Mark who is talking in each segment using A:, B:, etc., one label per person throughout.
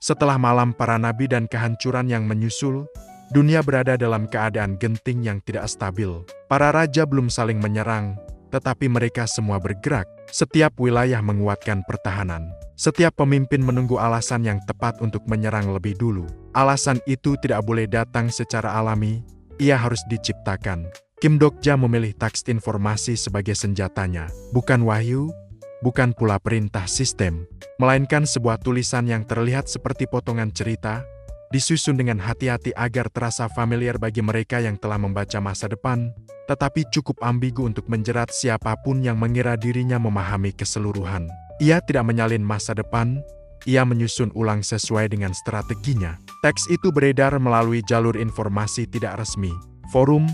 A: Setelah malam para nabi dan kehancuran yang menyusul, dunia berada dalam keadaan genting yang tidak stabil. Para raja belum saling menyerang, tetapi mereka semua bergerak. Setiap wilayah menguatkan pertahanan. Setiap pemimpin menunggu alasan yang tepat untuk menyerang lebih dulu. Alasan itu tidak boleh datang secara alami, ia harus diciptakan. Kim Dokja memilih teks informasi sebagai senjatanya, bukan wahyu, bukan pula perintah sistem, melainkan sebuah tulisan yang terlihat seperti potongan cerita, disusun dengan hati-hati agar terasa familiar bagi mereka yang telah membaca masa depan, tetapi cukup ambigu untuk menjerat siapapun yang mengira dirinya memahami keseluruhan. Ia tidak menyalin masa depan, ia menyusun ulang sesuai dengan strateginya. Teks itu beredar melalui jalur informasi tidak resmi, forum,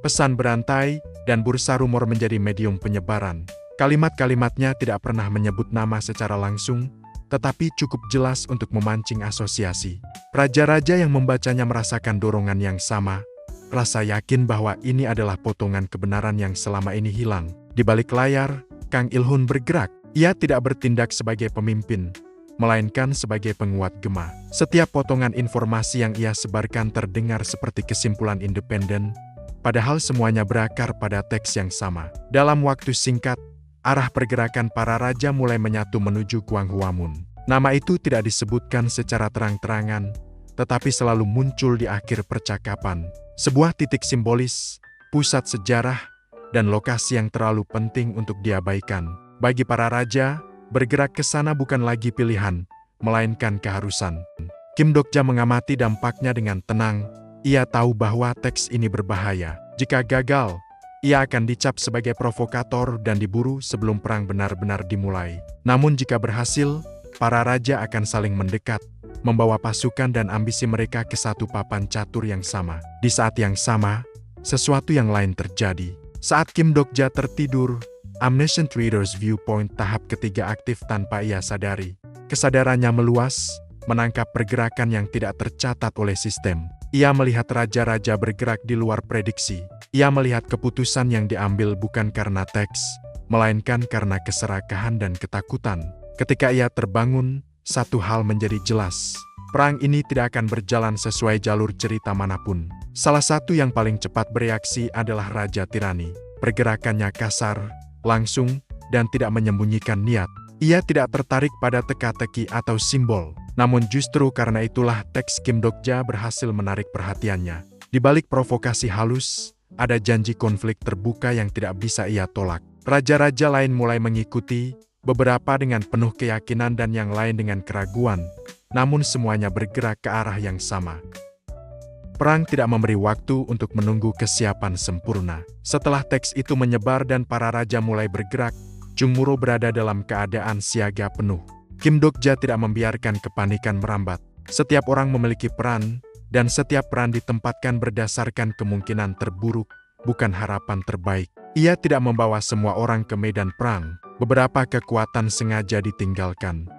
A: pesan berantai, dan bursa rumor menjadi medium penyebaran. Kalimat-kalimatnya tidak pernah menyebut nama secara langsung, tetapi cukup jelas untuk memancing asosiasi. Raja-raja yang membacanya merasakan dorongan yang sama, rasa yakin bahwa ini adalah potongan kebenaran yang selama ini hilang. Di balik layar, Kang Il-hun bergerak. Ia tidak bertindak sebagai pemimpin, melainkan sebagai penguat gema. Setiap potongan informasi yang ia sebarkan terdengar seperti kesimpulan independen, padahal semuanya berakar pada teks yang sama. Dalam waktu singkat, arah pergerakan para raja mulai menyatu menuju Gwanghwamun. Nama itu tidak disebutkan secara terang-terangan, tetapi selalu muncul di akhir percakapan. Sebuah titik simbolis, pusat sejarah, dan lokasi yang terlalu penting untuk diabaikan. Bagi para raja, bergerak ke sana bukan lagi pilihan, melainkan keharusan. Kim Dokja mengamati dampaknya dengan tenang. Ia tahu bahwa teks ini berbahaya. Jika gagal, ia akan dicap sebagai provokator dan diburu sebelum perang benar-benar dimulai. Namun jika berhasil, para raja akan saling mendekat, membawa pasukan dan ambisi mereka ke satu papan catur yang sama. Di saat yang sama, sesuatu yang lain terjadi. Saat Kim Dokja tertidur, Omniscient Reader's Viewpoint tahap ketiga aktif tanpa ia sadari. Kesadarannya meluas, menangkap pergerakan yang tidak tercatat oleh sistem. Ia melihat raja-raja bergerak di luar prediksi. Ia melihat keputusan yang diambil bukan karena teks, melainkan karena keserakahan dan ketakutan. Ketika ia terbangun, satu hal menjadi jelas. Perang ini tidak akan berjalan sesuai jalur cerita manapun. Salah satu yang paling cepat bereaksi adalah Raja Tirani. Pergerakannya kasar, langsung, dan tidak menyembunyikan niat. Ia tidak tertarik pada teka-teki atau simbol. Namun justru karena itulah teks Kim Dokja berhasil menarik perhatiannya. Di balik provokasi halus, ada janji konflik terbuka yang tidak bisa ia tolak. Raja-raja lain mulai mengikuti, beberapa dengan penuh keyakinan dan yang lain dengan keraguan. Namun semuanya bergerak ke arah yang sama. Perang tidak memberi waktu untuk menunggu kesiapan sempurna. Setelah teks itu menyebar dan para raja mulai bergerak, Jungmuro berada dalam keadaan siaga penuh. Kim Dokja tidak membiarkan kepanikan merambat. Setiap orang memiliki peran, dan setiap peran ditempatkan berdasarkan kemungkinan terburuk, bukan harapan terbaik. Ia tidak membawa semua orang ke medan perang. Beberapa kekuatan sengaja ditinggalkan.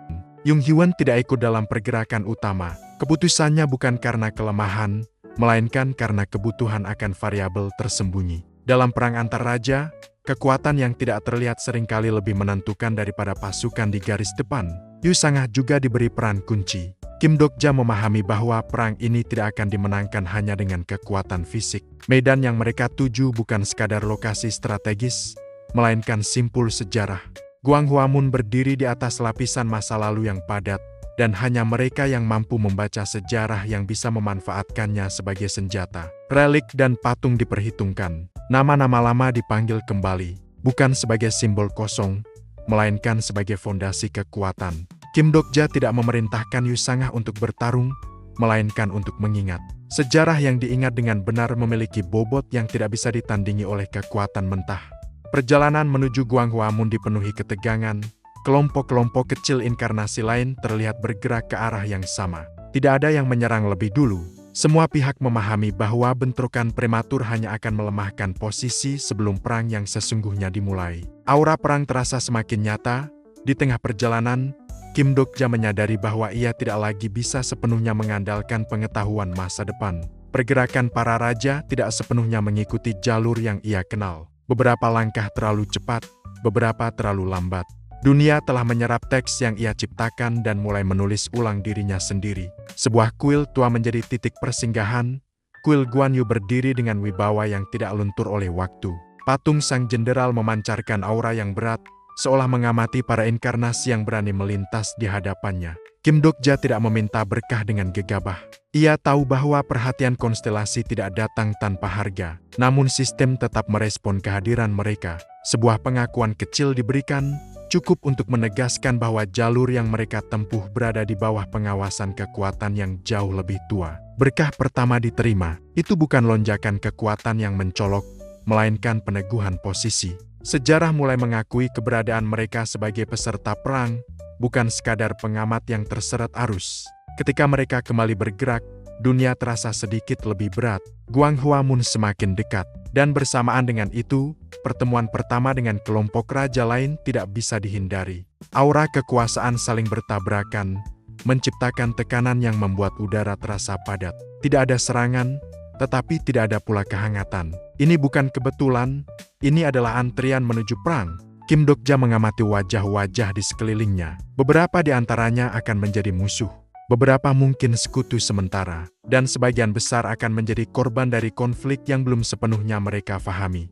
A: Jung Hyun tidak ikut dalam pergerakan utama. Keputusannya bukan karena kelemahan, melainkan karena kebutuhan akan variabel tersembunyi. Dalam perang antar raja, kekuatan yang tidak terlihat seringkali lebih menentukan daripada pasukan di garis depan. Yu Sangah juga diberi peran kunci. Kim Dokja memahami bahwa perang ini tidak akan dimenangkan hanya dengan kekuatan fisik. Medan yang mereka tuju bukan sekadar lokasi strategis, melainkan simpul sejarah. Gwanghwamun berdiri di atas lapisan masa lalu yang padat, dan hanya mereka yang mampu membaca sejarah yang bisa memanfaatkannya sebagai senjata. Relik dan patung diperhitungkan. Nama-nama lama dipanggil kembali, bukan sebagai simbol kosong, melainkan sebagai fondasi kekuatan. Kim Dokja tidak memerintahkan Yu Sangah untuk bertarung, melainkan untuk mengingat. Sejarah yang diingat dengan benar memiliki bobot yang tidak bisa ditandingi oleh kekuatan mentah. Perjalanan menuju Gwanghwamun dipenuhi ketegangan. Kelompok-kelompok kecil inkarnasi lain terlihat bergerak ke arah yang sama. Tidak ada yang menyerang lebih dulu. Semua pihak memahami bahwa bentrokan prematur hanya akan melemahkan posisi sebelum perang yang sesungguhnya dimulai. Aura perang terasa semakin nyata. Di tengah perjalanan, Kim Dokja menyadari bahwa ia tidak lagi bisa sepenuhnya mengandalkan pengetahuan masa depan. Pergerakan para raja tidak sepenuhnya mengikuti jalur yang ia kenal. Beberapa langkah terlalu cepat, beberapa terlalu lambat. Dunia telah menyerap teks yang ia ciptakan dan mulai menulis ulang dirinya sendiri. Sebuah kuil tua menjadi titik persinggahan. Kuil Guan Yu berdiri dengan wibawa yang tidak luntur oleh waktu. Patung sang jenderal memancarkan aura yang berat, seolah mengamati para inkarnasi yang berani melintas di hadapannya. Kim Dokja tidak meminta berkah dengan gegabah. Ia tahu bahwa perhatian konstelasi tidak datang tanpa harga, namun sistem tetap merespon kehadiran mereka. Sebuah pengakuan kecil diberikan, cukup untuk menegaskan bahwa jalur yang mereka tempuh berada di bawah pengawasan kekuatan yang jauh lebih tua. Berkah pertama diterima, itu bukan lonjakan kekuatan yang mencolok, melainkan peneguhan posisi. Sejarah mulai mengakui keberadaan mereka sebagai peserta perang, bukan sekadar pengamat yang terseret arus. Ketika mereka kembali bergerak, dunia terasa sedikit lebih berat. Guang Huamun semakin dekat, dan bersamaan dengan itu, pertemuan pertama dengan kelompok raja lain tidak bisa dihindari. Aura kekuasaan saling bertabrakan, menciptakan tekanan yang membuat udara terasa padat. Tidak ada serangan, tetapi tidak ada pula kehangatan. Ini bukan kebetulan, ini adalah antrian menuju perang. Kim Dokja mengamati wajah-wajah di sekelilingnya. Beberapa di antaranya akan menjadi musuh. Beberapa mungkin sekutu sementara. Dan sebagian besar akan menjadi korban dari konflik yang belum sepenuhnya mereka fahami.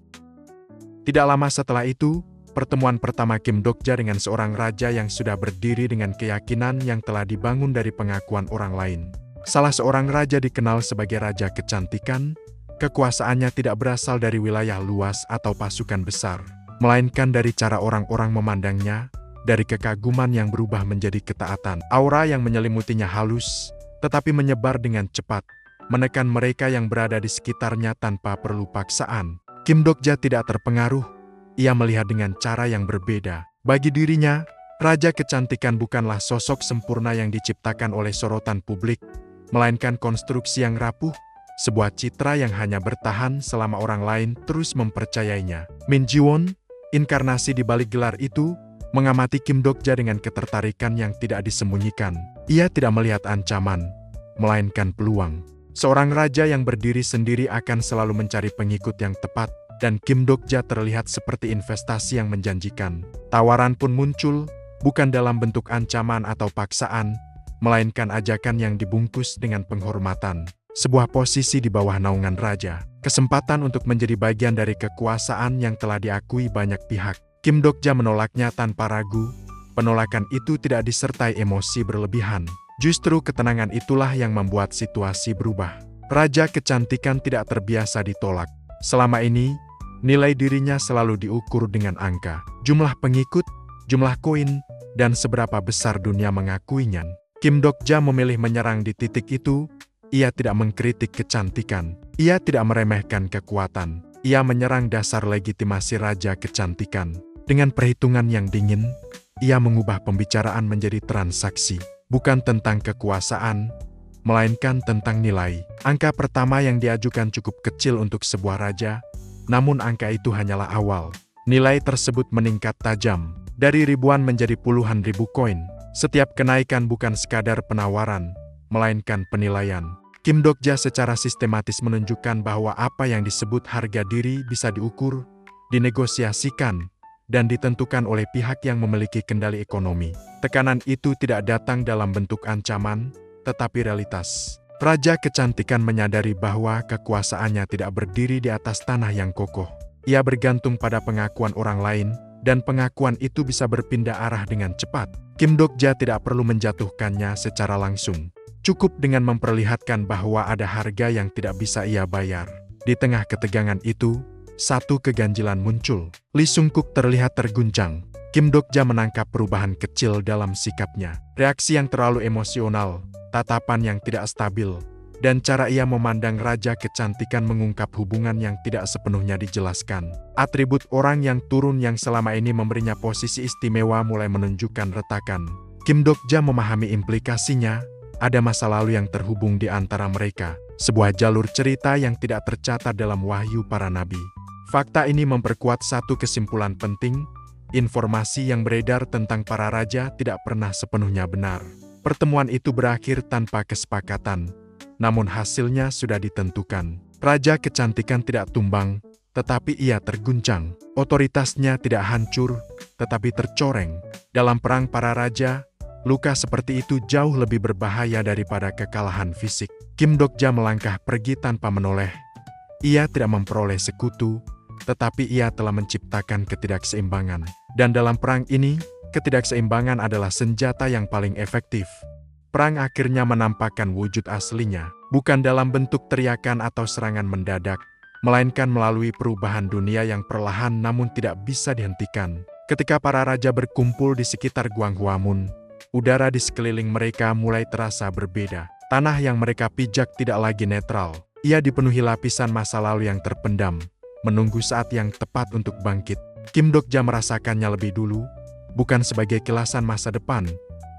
A: Tidak lama setelah itu, pertemuan pertama Kim Dokja dengan seorang raja yang sudah berdiri dengan keyakinan yang telah dibangun dari pengakuan orang lain. Salah seorang raja dikenal sebagai Raja Kecantikan. Kekuasaannya tidak berasal dari wilayah luas atau pasukan besar, melainkan dari cara orang-orang memandangnya, dari kekaguman yang berubah menjadi ketaatan. Aura yang menyelimutinya halus, tetapi menyebar dengan cepat, menekan mereka yang berada di sekitarnya tanpa perlu paksaan. Kim Dokja tidak terpengaruh, ia melihat dengan cara yang berbeda. Bagi dirinya, Raja Kecantikan bukanlah sosok sempurna yang diciptakan oleh sorotan publik, melainkan konstruksi yang rapuh, sebuah citra yang hanya bertahan selama orang lain terus mempercayainya. Min Jiwon, inkarnasi di balik gelar itu, mengamati Kim Dokja dengan ketertarikan yang tidak disembunyikan. Ia tidak melihat ancaman, melainkan peluang. Seorang raja yang berdiri sendiri akan selalu mencari pengikut yang tepat, dan Kim Dokja terlihat seperti investasi yang menjanjikan. Tawaran pun muncul, bukan dalam bentuk ancaman atau paksaan, melainkan ajakan yang dibungkus dengan penghormatan. Sebuah posisi di bawah naungan raja, kesempatan untuk menjadi bagian dari kekuasaan yang telah diakui banyak pihak. Kim Dokja menolaknya tanpa ragu. Penolakan itu tidak disertai emosi berlebihan. Justru ketenangan itulah yang membuat situasi berubah. Raja Kecantikan tidak terbiasa ditolak. Selama ini, nilai dirinya selalu diukur dengan angka, jumlah pengikut, jumlah koin, dan seberapa besar dunia mengakuinya. Kim Dokja memilih menyerang di titik itu. Ia tidak mengkritik kecantikan. Ia tidak meremehkan kekuatan. Ia menyerang dasar legitimasi Raja Kecantikan. Dengan perhitungan yang dingin, ia mengubah pembicaraan menjadi transaksi. Bukan tentang kekuasaan, melainkan tentang nilai. Angka pertama yang diajukan cukup kecil untuk sebuah raja, namun angka itu hanyalah awal. Nilai tersebut meningkat tajam, dari ribuan menjadi puluhan ribu koin. Setiap kenaikan bukan sekadar penawaran, melainkan penilaian. Kim Dokja secara sistematis menunjukkan bahwa apa yang disebut harga diri bisa diukur, dinegosiasikan, dan ditentukan oleh pihak yang memiliki kendali ekonomi. Tekanan itu tidak datang dalam bentuk ancaman, tetapi realitas. Raja Kecantikan menyadari bahwa kekuasaannya tidak berdiri di atas tanah yang kokoh. Ia bergantung pada pengakuan orang lain, dan pengakuan itu bisa berpindah arah dengan cepat. Kim Dokja tidak perlu menjatuhkannya secara langsung. Cukup dengan memperlihatkan bahwa ada harga yang tidak bisa ia bayar. Di tengah ketegangan itu, satu keganjilan muncul. Lee Sung-kuk terlihat terguncang. Kim Dokja menangkap perubahan kecil dalam sikapnya. Reaksi yang terlalu emosional, tatapan yang tidak stabil, dan cara ia memandang Raja Kecantikan mengungkap hubungan yang tidak sepenuhnya dijelaskan. Atribut orang yang turun yang selama ini memberinya posisi istimewa mulai menunjukkan retakan. Kim Dokja memahami implikasinya. Ada masa lalu yang terhubung di antara mereka, sebuah jalur cerita yang tidak tercatat dalam wahyu para nabi. Fakta ini memperkuat satu kesimpulan penting, informasi yang beredar tentang para raja tidak pernah sepenuhnya benar. Pertemuan itu berakhir tanpa kesepakatan, namun hasilnya sudah ditentukan. Raja Kecantikan tidak tumbang, tetapi ia terguncang. Otoritasnya tidak hancur, tetapi tercoreng. Dalam perang para raja, luka seperti itu jauh lebih berbahaya daripada kekalahan fisik. Kim Dokja melangkah pergi tanpa menoleh. Ia tidak memperoleh sekutu, tetapi ia telah menciptakan ketidakseimbangan. Dan dalam perang ini, ketidakseimbangan adalah senjata yang paling efektif. Perang akhirnya menampakkan wujud aslinya, bukan dalam bentuk teriakan atau serangan mendadak, melainkan melalui perubahan dunia yang perlahan namun tidak bisa dihentikan. Ketika para raja berkumpul di sekitar Gwanghwamun, udara di sekeliling mereka mulai terasa berbeda. Tanah yang mereka pijak tidak lagi netral. Ia dipenuhi lapisan masa lalu yang terpendam, menunggu saat yang tepat untuk bangkit. Kim Dokja merasakannya lebih dulu, bukan sebagai kilasan masa depan,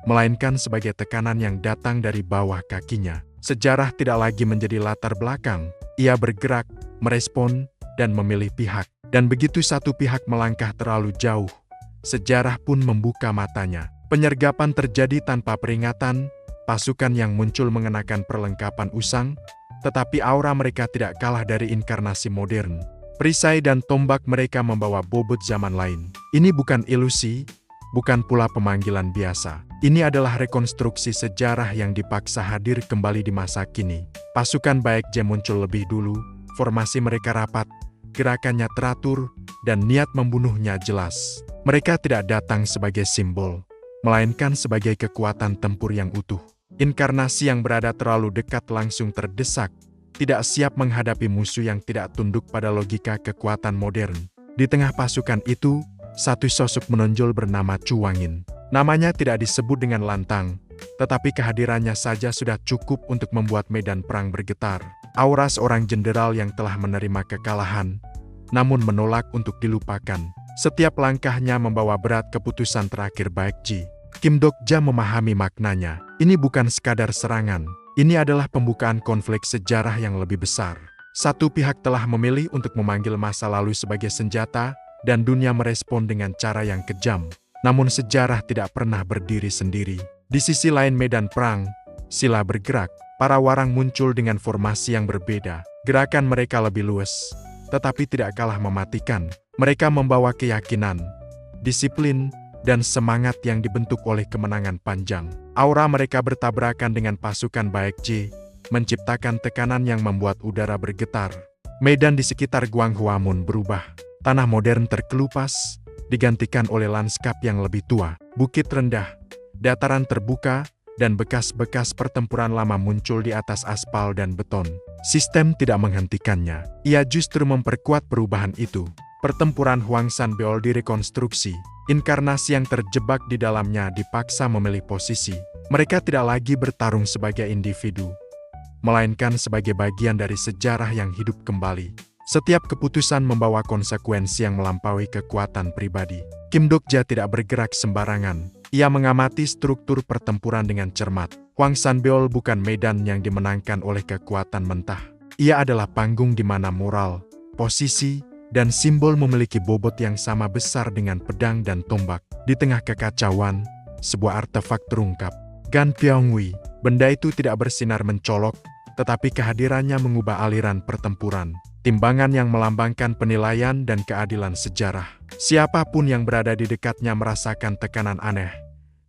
A: melainkan sebagai tekanan yang datang dari bawah kakinya. Sejarah tidak lagi menjadi latar belakang. Ia bergerak, merespon, dan memilih pihak. Dan begitu satu pihak melangkah terlalu jauh, sejarah pun membuka matanya. Penyergapan terjadi tanpa peringatan, pasukan yang muncul mengenakan perlengkapan usang, tetapi aura mereka tidak kalah dari inkarnasi modern. Perisai dan tombak mereka membawa bobot zaman lain. Ini bukan ilusi, bukan pula pemanggilan biasa. Ini adalah rekonstruksi sejarah yang dipaksa hadir kembali di masa kini. Pasukan Baekje muncul lebih dulu, formasi mereka rapat, gerakannya teratur, dan niat membunuhnya jelas. Mereka tidak datang sebagai simbol, melainkan sebagai kekuatan tempur yang utuh. Inkarnasi yang berada terlalu dekat langsung terdesak, tidak siap menghadapi musuh yang tidak tunduk pada logika kekuatan modern. Di tengah pasukan itu, satu sosok menonjol bernama Chu Wangin. Namanya tidak disebut dengan lantang, tetapi kehadirannya saja sudah cukup untuk membuat medan perang bergetar. Aura seorang jenderal yang telah menerima kekalahan, namun menolak untuk dilupakan. Setiap langkahnya membawa berat keputusan terakhir Baekje. Kim Dokja memahami maknanya. Ini bukan sekadar serangan. Ini adalah pembukaan konflik sejarah yang lebih besar. Satu pihak telah memilih untuk memanggil masa lalu sebagai senjata, dan dunia merespon dengan cara yang kejam. Namun sejarah tidak pernah berdiri sendiri. Di sisi lain medan perang, sila bergerak. Para warang muncul dengan formasi yang berbeda. Gerakan mereka lebih luas, tetapi tidak kalah mematikan. Mereka membawa keyakinan, disiplin, dan semangat yang dibentuk oleh kemenangan panjang. Aura mereka bertabrakan dengan pasukan Baekje, menciptakan tekanan yang membuat udara bergetar. Medan di sekitar Gwanghwamun berubah. Tanah modern terkelupas, digantikan oleh lanskap yang lebih tua. Bukit rendah, dataran terbuka, dan bekas-bekas pertempuran lama muncul di atas aspal dan beton. Sistem tidak menghentikannya. Ia justru memperkuat perubahan itu. Pertempuran Hwangsan Beol direkonstruksi. Inkarnasi yang terjebak di dalamnya dipaksa memilih posisi. Mereka tidak lagi bertarung sebagai individu, melainkan sebagai bagian dari sejarah yang hidup kembali. Setiap keputusan membawa konsekuensi yang melampaui kekuatan pribadi. Kim Dokja tidak bergerak sembarangan. Ia mengamati struktur pertempuran dengan cermat. Hwangsan Beol bukan medan yang dimenangkan oleh kekuatan mentah. Ia adalah panggung di mana moral, posisi, dan simbol memiliki bobot yang sama besar dengan pedang dan tombak. Di tengah kekacauan, sebuah artefak terungkap. Gan Pyongwi, benda itu tidak bersinar mencolok, tetapi kehadirannya mengubah aliran pertempuran. Timbangan yang melambangkan penilaian dan keadilan sejarah. Siapapun yang berada di dekatnya merasakan tekanan aneh,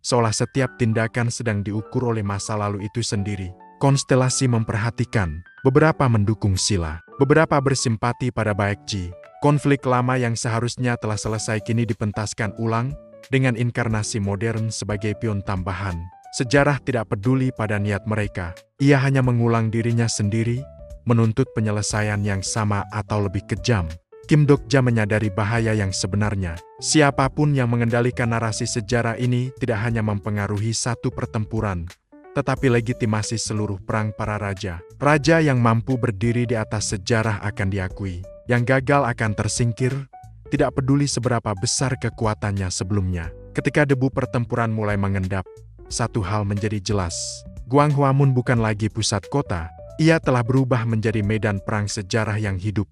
A: seolah setiap tindakan sedang diukur oleh masa lalu itu sendiri. Konstelasi memperhatikan, beberapa mendukung sila, beberapa bersimpati pada Baekje. Konflik lama yang seharusnya telah selesai kini dipentaskan ulang, dengan inkarnasi modern sebagai pion tambahan. Sejarah tidak peduli pada niat mereka, ia hanya mengulang dirinya sendiri, menuntut penyelesaian yang sama atau lebih kejam. Kim Dokja menyadari bahaya yang sebenarnya. Siapapun yang mengendalikan narasi sejarah ini tidak hanya mempengaruhi satu pertempuran, tetapi legitimasi seluruh perang para raja. Raja yang mampu berdiri di atas sejarah akan diakui. Yang gagal akan tersingkir, tidak peduli seberapa besar kekuatannya sebelumnya. Ketika debu pertempuran mulai mengendap, satu hal menjadi jelas. Gwanghwamun bukan lagi pusat kota. Ia telah berubah menjadi medan perang sejarah yang hidup.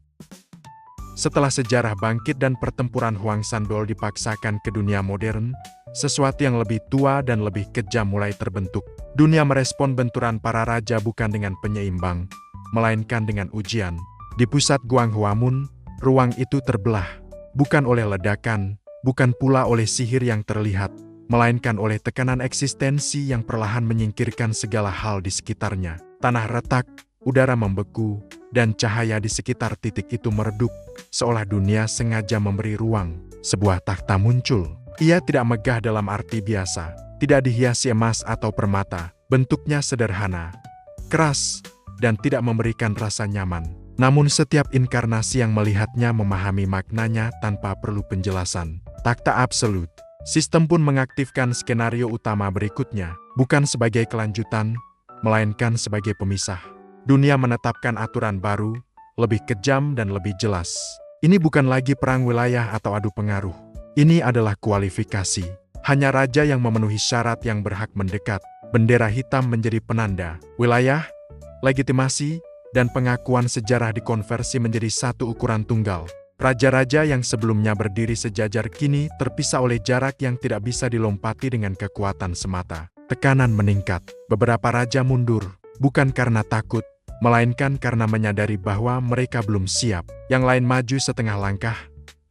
A: Setelah sejarah bangkit dan pertempuran Hwangsan Beol dipaksakan ke dunia modern, sesuatu yang lebih tua dan lebih kejam mulai terbentuk. Dunia merespon benturan para raja bukan dengan penyeimbang, melainkan dengan ujian. Di pusat Gwanghwamun, ruang itu terbelah. bukan oleh ledakan, bukan pula oleh sihir yang terlihat, melainkan oleh tekanan eksistensi yang perlahan menyingkirkan segala hal di sekitarnya. Tanah retak, udara membeku, dan cahaya di sekitar titik itu meredup, seolah dunia sengaja memberi ruang. Sebuah takhta muncul. Ia tidak megah dalam arti biasa, tidak dihiasi emas atau permata, bentuknya sederhana, keras, dan tidak memberikan rasa nyaman. Namun setiap inkarnasi yang melihatnya memahami maknanya tanpa perlu penjelasan. Takhta absolut. Sistem pun mengaktifkan skenario utama berikutnya, bukan sebagai kelanjutan, melainkan sebagai pemisah. Dunia menetapkan aturan baru, lebih kejam dan lebih jelas. Ini bukan lagi perang wilayah atau adu pengaruh. Ini adalah kualifikasi. Hanya raja yang memenuhi syarat yang berhak mendekat. Bendera hitam menjadi penanda. Wilayah, legitimasi, dan pengakuan sejarah dikonversi menjadi satu ukuran tunggal. Raja-raja yang sebelumnya berdiri sejajar kini terpisah oleh jarak yang tidak bisa dilompati dengan kekuatan semata. Tekanan meningkat. Beberapa raja mundur, bukan karena takut, melainkan karena menyadari bahwa mereka belum siap. Yang lain maju setengah langkah,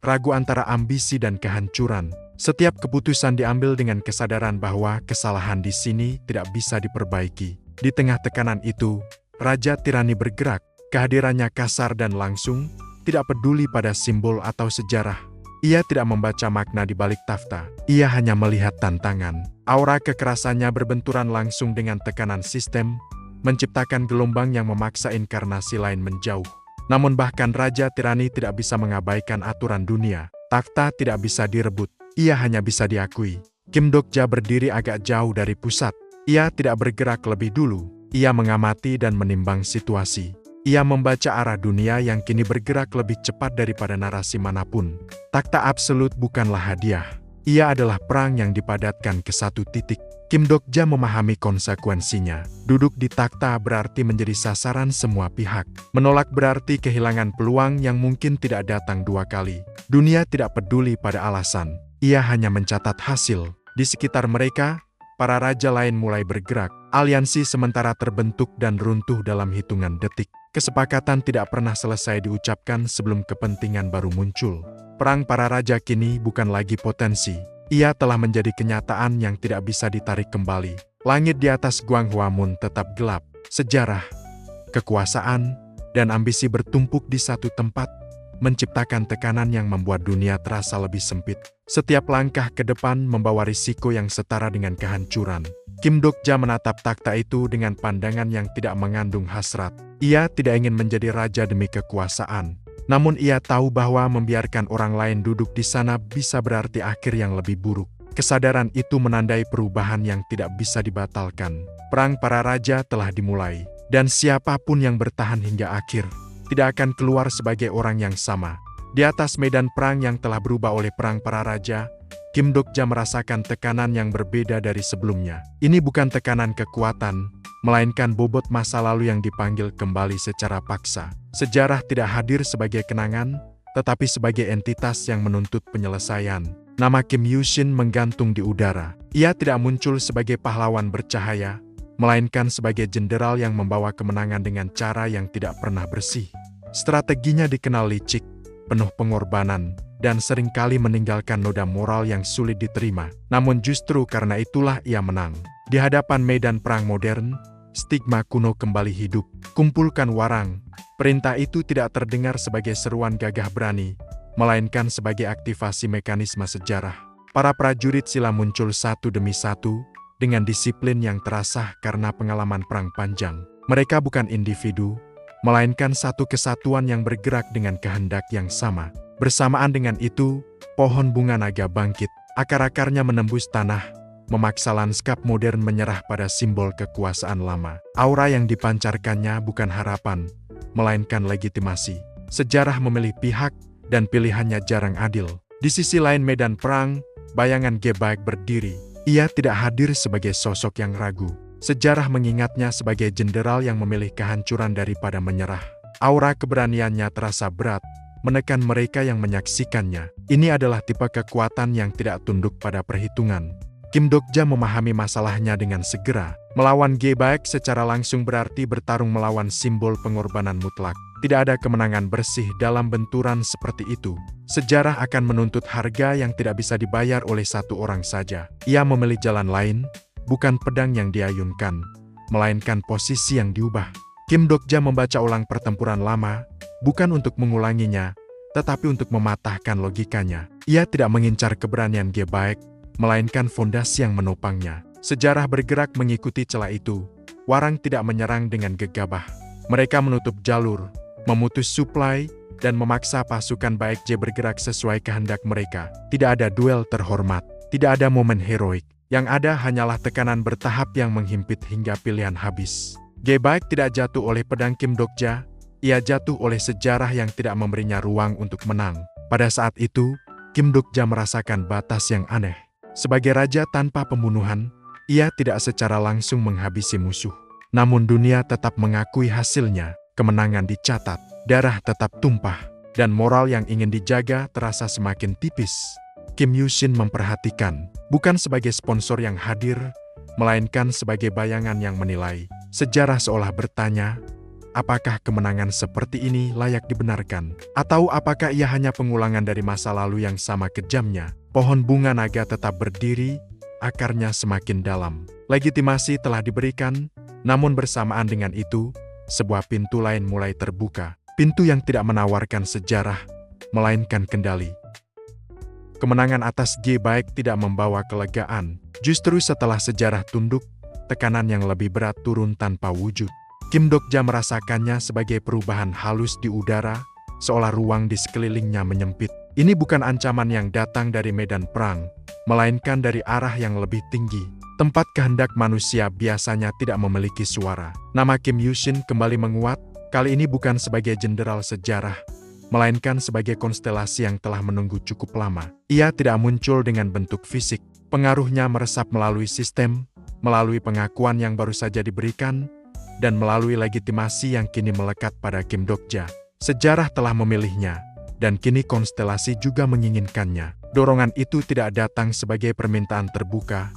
A: ragu antara ambisi dan kehancuran. Setiap keputusan diambil dengan kesadaran bahwa kesalahan di sini tidak bisa diperbaiki. Di tengah tekanan itu, Raja Tirani bergerak. Kehadirannya kasar dan langsung, tidak peduli pada simbol atau sejarah. Ia tidak membaca makna di balik takhta. Ia hanya melihat tantangan. Aura kekerasannya berbenturan langsung dengan tekanan sistem, menciptakan gelombang yang memaksa inkarnasi lain menjauh. Namun bahkan Raja Tirani tidak bisa mengabaikan aturan dunia. Takhta tidak bisa direbut, ia hanya bisa diakui. Kim Dokja berdiri agak jauh dari pusat. Ia tidak bergerak lebih dulu. Ia mengamati dan menimbang situasi. Ia membaca arah dunia yang kini bergerak lebih cepat daripada narasi manapun. Takhta absolut bukanlah hadiah. Ia adalah perang yang dipadatkan ke satu titik. Kim Dokja memahami konsekuensinya. Duduk di takhta berarti menjadi sasaran semua pihak. Menolak berarti kehilangan peluang yang mungkin tidak datang dua kali. Dunia tidak peduli pada alasan. Ia hanya mencatat hasil. Di sekitar mereka, para raja lain mulai bergerak. Aliansi sementara terbentuk dan runtuh dalam hitungan detik. Kesepakatan tidak pernah selesai diucapkan sebelum kepentingan baru muncul. Perang para raja kini bukan lagi potensi. Ia telah menjadi kenyataan yang tidak bisa ditarik kembali. Langit di atas Guanghwamun tetap gelap. Sejarah, kekuasaan, dan ambisi bertumpuk di satu tempat, menciptakan tekanan yang membuat dunia terasa lebih sempit. Setiap langkah ke depan membawa risiko yang setara dengan kehancuran. Kim Dokja menatap takhta itu dengan pandangan yang tidak mengandung hasrat. Ia tidak ingin menjadi raja demi kekuasaan. Namun ia tahu bahwa membiarkan orang lain duduk di sana bisa berarti akhir yang lebih buruk. Kesadaran itu menandai perubahan yang tidak bisa dibatalkan. Perang para raja telah dimulai. Dan siapapun yang bertahan hingga akhir, tidak akan keluar sebagai orang yang sama. Di atas medan perang yang telah berubah oleh perang para raja, Kim Dokja merasakan tekanan yang berbeda dari sebelumnya. Ini bukan tekanan kekuatan, melainkan bobot masa lalu yang dipanggil kembali secara paksa. Sejarah tidak hadir sebagai kenangan, tetapi sebagai entitas yang menuntut penyelesaian. Nama Kim Yushin menggantung di udara. Ia tidak muncul sebagai pahlawan bercahaya, melainkan sebagai jenderal yang membawa kemenangan dengan cara yang tidak pernah bersih. Strateginya dikenal licik, penuh pengorbanan, dan seringkali meninggalkan noda moral yang sulit diterima. Namun justru karena itulah ia menang. Di hadapan medan perang modern, stigma kuno kembali hidup. Kumpulkan warang. Perintah itu tidak terdengar sebagai seruan gagah berani, melainkan sebagai aktivasi mekanisme sejarah. Para prajurit sila muncul satu demi satu, dengan disiplin yang terasah karena pengalaman perang panjang. Mereka bukan individu, melainkan satu kesatuan yang bergerak dengan kehendak yang sama. Bersamaan dengan itu, pohon bunga naga bangkit. Akar-akarnya menembus tanah, memaksa lanskap modern menyerah pada simbol kekuasaan lama. Aura yang dipancarkannya bukan harapan, melainkan legitimasi. Sejarah memilih pihak, dan pilihannya jarang adil. Di sisi lain medan perang, bayangan Gebaek berdiri. Ia tidak hadir sebagai sosok yang ragu. Sejarah mengingatnya sebagai jenderal yang memilih kehancuran daripada menyerah. Aura keberaniannya terasa berat, menekan mereka yang menyaksikannya. Ini adalah tipe kekuatan yang tidak tunduk pada perhitungan. Kim Dokja memahami masalahnya dengan segera. Melawan Gebaek secara langsung berarti bertarung melawan simbol pengorbanan mutlak. tidak ada kemenangan bersih dalam benturan seperti itu. Sejarah akan menuntut harga yang tidak bisa dibayar oleh satu orang saja. Ia memilih jalan lain, bukan pedang yang diayunkan, melainkan posisi yang diubah. Kim Dokja membaca ulang pertempuran lama, bukan untuk mengulanginya, tetapi untuk mematahkan logikanya. Ia tidak mengincar keberanian Ge Baek, melainkan fondasi yang menopangnya. Sejarah bergerak mengikuti celah itu. Warang tidak menyerang dengan gegabah. Mereka menutup jalur, memutus suplai, dan memaksa pasukan Baekje bergerak sesuai kehendak mereka. Tidak ada duel terhormat, tidak ada momen heroik. Yang ada hanyalah tekanan bertahap yang menghimpit hingga pilihan habis. Ge Baek tidak jatuh oleh pedang Kim Dokja, ia jatuh oleh sejarah yang tidak memberinya ruang untuk menang. Pada saat itu, Kim Dokja merasakan batas yang aneh. Sebagai raja tanpa pembunuhan, ia tidak secara langsung menghabisi musuh. Namun dunia tetap mengakui hasilnya, kemenangan dicatat, darah tetap tumpah, dan moral yang ingin dijaga terasa semakin tipis. Kim Yushin memperhatikan, bukan sebagai sponsor yang hadir, melainkan sebagai bayangan yang menilai. Sejarah seolah bertanya, apakah kemenangan seperti ini layak dibenarkan? Atau apakah ia hanya pengulangan dari masa lalu yang sama kejamnya? Pohon bunga naga tetap berdiri, akarnya semakin dalam. Legitimasi telah diberikan, namun bersamaan dengan itu, sebuah pintu lain mulai terbuka. Pintu yang tidak menawarkan sejarah, melainkan kendali. Kemenangan atas Ge Baek tidak membawa kelegaan. Justru setelah sejarah tunduk, tekanan yang lebih berat turun tanpa wujud. Kim Dokja merasakannya sebagai perubahan halus di udara, seolah ruang di sekelilingnya menyempit. Ini bukan ancaman yang datang dari medan perang, melainkan dari arah yang lebih tinggi. Tempat kehendak manusia biasanya tidak memiliki suara. Nama Kim Yushin kembali menguat, kali ini bukan sebagai jenderal sejarah, melainkan sebagai konstelasi yang telah menunggu cukup lama. Ia tidak muncul dengan bentuk fisik. Pengaruhnya meresap melalui sistem, melalui pengakuan yang baru saja diberikan, dan melalui legitimasi yang kini melekat pada Kim Dokja. Sejarah telah memilihnya, dan kini konstelasi juga menginginkannya. Dorongan itu tidak datang sebagai permintaan terbuka,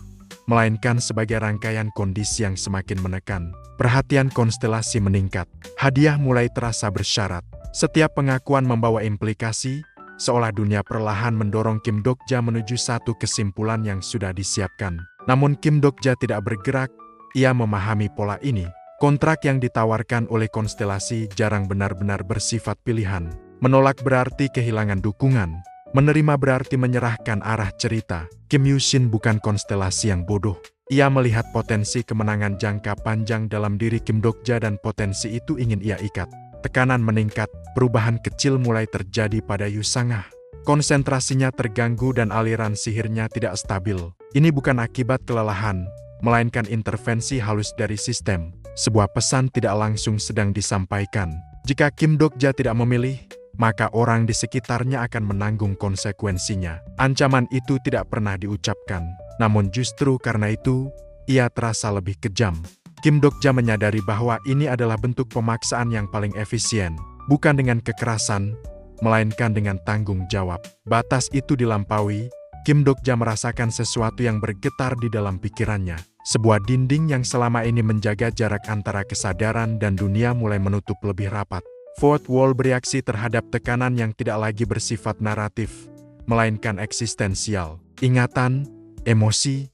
A: melainkan sebagai rangkaian kondisi yang semakin menekan. Perhatian konstelasi meningkat. Hadiah mulai terasa bersyarat. Setiap pengakuan membawa implikasi, seolah dunia perlahan mendorong Kim Dokja menuju satu kesimpulan yang sudah disiapkan. Namun Kim Dokja tidak bergerak, ia memahami pola ini. Kontrak yang ditawarkan oleh konstelasi jarang benar-benar bersifat pilihan. Menolak berarti kehilangan dukungan. Menerima berarti menyerahkan arah cerita. Kim Yushin bukan konstelasi yang bodoh. Ia melihat potensi kemenangan jangka panjang dalam diri Kim Dokja dan potensi itu ingin ia ikat. Tekanan meningkat, perubahan kecil mulai terjadi pada Yu Sangah. Konsentrasinya terganggu dan aliran sihirnya tidak stabil. Ini bukan akibat kelelahan, melainkan intervensi halus dari sistem. Sebuah pesan tidak langsung sedang disampaikan. Jika Kim Dokja tidak memilih, maka orang di sekitarnya akan menanggung konsekuensinya. Ancaman itu tidak pernah diucapkan. Namun justru karena itu, ia terasa lebih kejam. Kim Dokja menyadari bahwa ini adalah bentuk pemaksaan yang paling efisien. Bukan dengan kekerasan, melainkan dengan tanggung jawab. Batas itu dilampaui, Kim Dokja merasakan sesuatu yang bergetar di dalam pikirannya. Sebuah dinding yang selama ini menjaga jarak antara kesadaran dan dunia mulai menutup lebih rapat. Fourth Wall bereaksi terhadap tekanan yang tidak lagi bersifat naratif, melainkan eksistensial. Ingatan, emosi,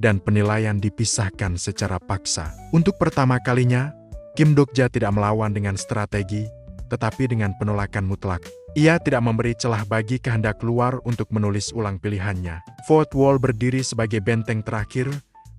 A: dan penilaian dipisahkan secara paksa. Untuk pertama kalinya, Kim Dokja tidak melawan dengan strategi, tetapi dengan penolakan mutlak. Ia tidak memberi celah bagi kehendak luar untuk menulis ulang pilihannya. Fourth Wall berdiri sebagai benteng terakhir,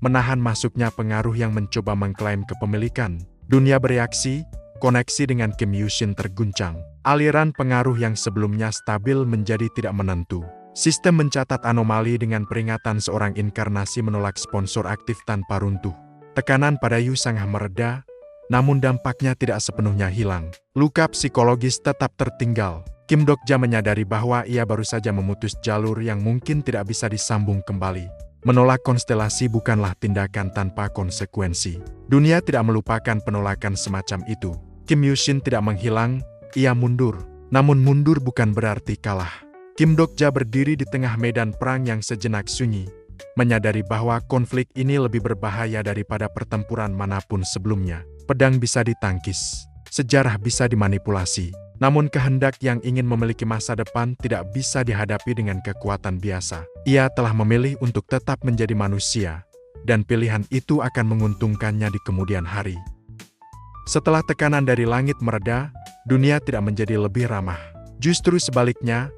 A: menahan masuknya pengaruh yang mencoba mengklaim kepemilikan. Dunia bereaksi, koneksi dengan Kim Yushin terguncang. Aliran pengaruh yang sebelumnya stabil menjadi tidak menentu. Sistem mencatat anomali dengan peringatan seorang inkarnasi menolak sponsor aktif tanpa runtuh. Tekanan pada Yu Sangah mereda, namun dampaknya tidak sepenuhnya hilang. Luka psikologis tetap tertinggal. Kim Dokja menyadari bahwa ia baru saja memutus jalur yang mungkin tidak bisa disambung kembali. Menolak konstelasi bukanlah tindakan tanpa konsekuensi. Dunia tidak melupakan penolakan semacam itu. Kim Yushin tidak menghilang, ia mundur. Namun mundur bukan berarti kalah. Kim Dokja berdiri di tengah medan perang yang sejenak sunyi, menyadari bahwa konflik ini lebih berbahaya daripada pertempuran manapun sebelumnya. Pedang bisa ditangkis, Sejarah bisa dimanipulasi, namun kehendak yang ingin memiliki masa depan tidak bisa dihadapi dengan kekuatan biasa. Ia telah memilih untuk tetap menjadi manusia, dan pilihan itu akan menguntungkannya di kemudian hari. Setelah tekanan dari langit mereda, dunia tidak menjadi lebih ramah. Justru sebaliknya,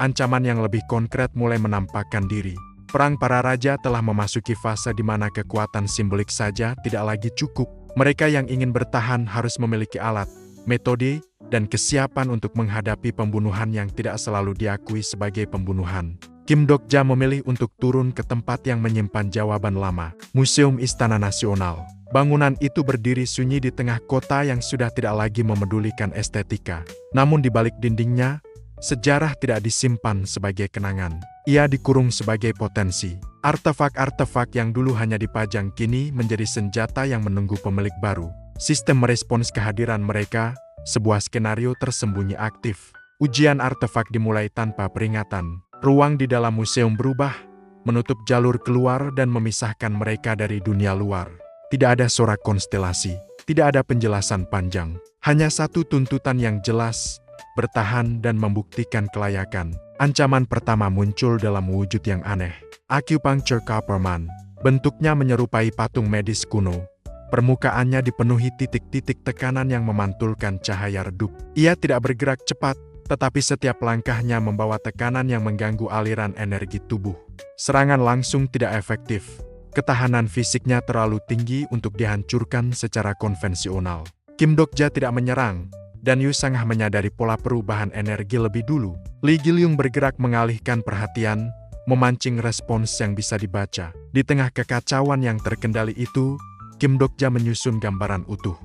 A: ancaman yang lebih konkret mulai menampakkan diri. Perang para raja telah memasuki fase di mana kekuatan simbolik saja tidak lagi cukup. Mereka yang ingin bertahan harus memiliki alat, metode, dan kesiapan untuk menghadapi pembunuhan yang tidak selalu diakui sebagai pembunuhan. Kim Dokja memilih untuk turun ke tempat yang menyimpan jawaban lama, Museum Istana Nasional. Bangunan itu berdiri sunyi di tengah kota yang sudah tidak lagi memedulikan estetika. Namun di balik dindingnya, sejarah tidak disimpan sebagai kenangan. Ia dikurung sebagai potensi. Artefak-artefak yang dulu hanya dipajang kini menjadi senjata yang menunggu pemilik baru. Sistem merespons kehadiran mereka, sebuah skenario tersembunyi aktif. Ujian artefak dimulai tanpa peringatan. Ruang di dalam museum berubah, menutup jalur keluar dan memisahkan mereka dari dunia luar. Tidak ada sorak konstelasi, tidak ada penjelasan panjang. Hanya satu tuntutan yang jelas, bertahan dan membuktikan kelayakan. Ancaman pertama muncul dalam wujud yang aneh. Acupuncture Copperman. Bentuknya menyerupai patung medis kuno. Permukaannya dipenuhi titik-titik tekanan yang memantulkan cahaya redup. Ia tidak bergerak cepat, tetapi setiap langkahnya membawa tekanan yang mengganggu aliran energi tubuh. Serangan langsung tidak efektif. Ketahanan fisiknya terlalu tinggi untuk dihancurkan secara konvensional. Kim Dokja tidak menyerang, dan Yu Sangha menyadari pola perubahan energi lebih dulu. Li Gilyung bergerak mengalihkan perhatian, memancing respons yang bisa dibaca. Di tengah kekacauan yang terkendali itu, Kim Dokja menyusun gambaran utuh.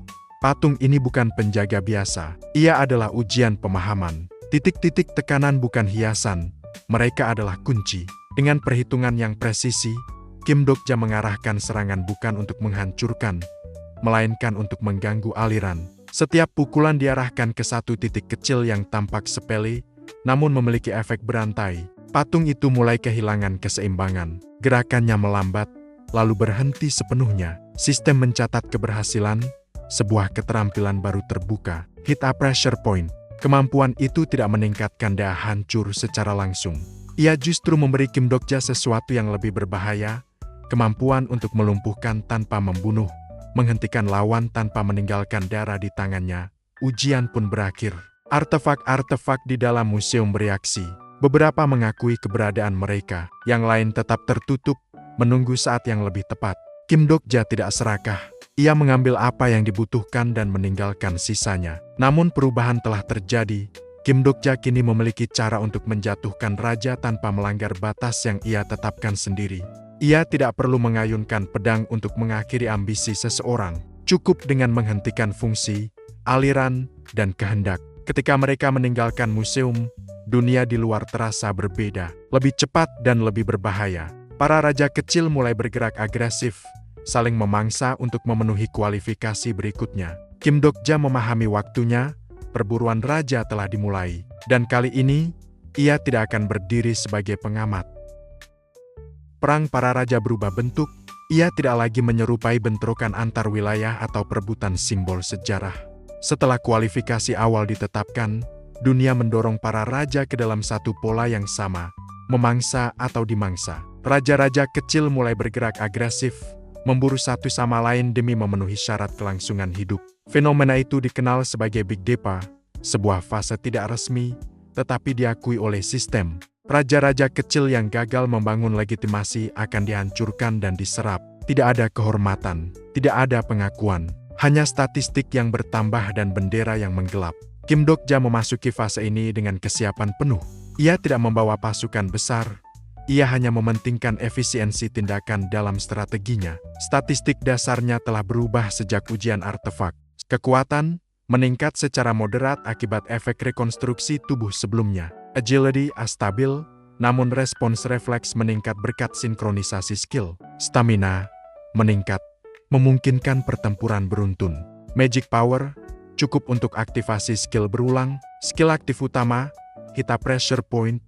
A: Patung ini bukan penjaga biasa, ia adalah ujian pemahaman. Titik-titik tekanan bukan hiasan, mereka adalah kunci. Dengan perhitungan yang presisi, Kim Dokja mengarahkan serangan bukan untuk menghancurkan, melainkan untuk mengganggu aliran. Setiap pukulan diarahkan ke satu titik kecil yang tampak sepele, namun memiliki efek berantai. Patung itu mulai kehilangan keseimbangan. Gerakannya melambat, lalu berhenti sepenuhnya. Sistem mencatat keberhasilan, sebuah keterampilan baru terbuka. Hit a pressure point. Kemampuan itu tidak meningkatkan daya hancur secara langsung. Ia justru memberi Kim Dokja sesuatu yang lebih berbahaya, kemampuan untuk melumpuhkan tanpa membunuh, menghentikan lawan tanpa meninggalkan darah di tangannya. Ujian pun berakhir. Artefak-artefak di dalam museum bereaksi. Beberapa mengakui keberadaan mereka, yang lain tetap tertutup, menunggu saat yang lebih tepat. Kim Dokja tidak serakah. Ia mengambil apa yang dibutuhkan dan meninggalkan sisanya. Namun perubahan telah terjadi. Kim Dokja kini memiliki cara untuk menjatuhkan raja tanpa melanggar batas yang ia tetapkan sendiri. Ia tidak perlu mengayunkan pedang untuk mengakhiri ambisi seseorang. Cukup dengan menghentikan fungsi, aliran, dan kehendak. Ketika mereka meninggalkan museum, dunia di luar terasa berbeda, lebih cepat dan lebih berbahaya. Para raja kecil mulai bergerak agresif, saling memangsa untuk memenuhi kualifikasi berikutnya. Kim Dokja memahami waktunya, perburuan raja telah dimulai. Dan kali ini, ia tidak akan berdiri sebagai pengamat. Perang para raja berubah bentuk, ia tidak lagi menyerupai bentrokan antar wilayah atau perebutan simbol sejarah. Setelah kualifikasi awal ditetapkan, dunia mendorong para raja ke dalam satu pola yang sama, memangsa atau dimangsa. Raja-raja kecil mulai bergerak agresif, memburu satu sama lain demi memenuhi syarat kelangsungan hidup. Fenomena itu dikenal sebagai Big Depa, sebuah fase tidak resmi, tetapi diakui oleh sistem. Raja-raja kecil yang gagal membangun legitimasi akan dihancurkan dan diserap. Tidak ada kehormatan, tidak ada pengakuan, hanya statistik yang bertambah dan bendera yang menggelap. Kim Dokja memasuki fase ini dengan kesiapan penuh. Ia tidak membawa pasukan besar, ia hanya mementingkan efisiensi tindakan dalam strateginya. Statistik dasarnya telah berubah sejak ujian artefak. Kekuatan meningkat secara moderat akibat efek rekonstruksi tubuh sebelumnya. Agility stabil, namun respons refleks meningkat berkat sinkronisasi skill. Stamina meningkat, memungkinkan pertempuran beruntun. Magic power cukup untuk aktivasi skill berulang. Skill aktif utama, Hit a pressure point,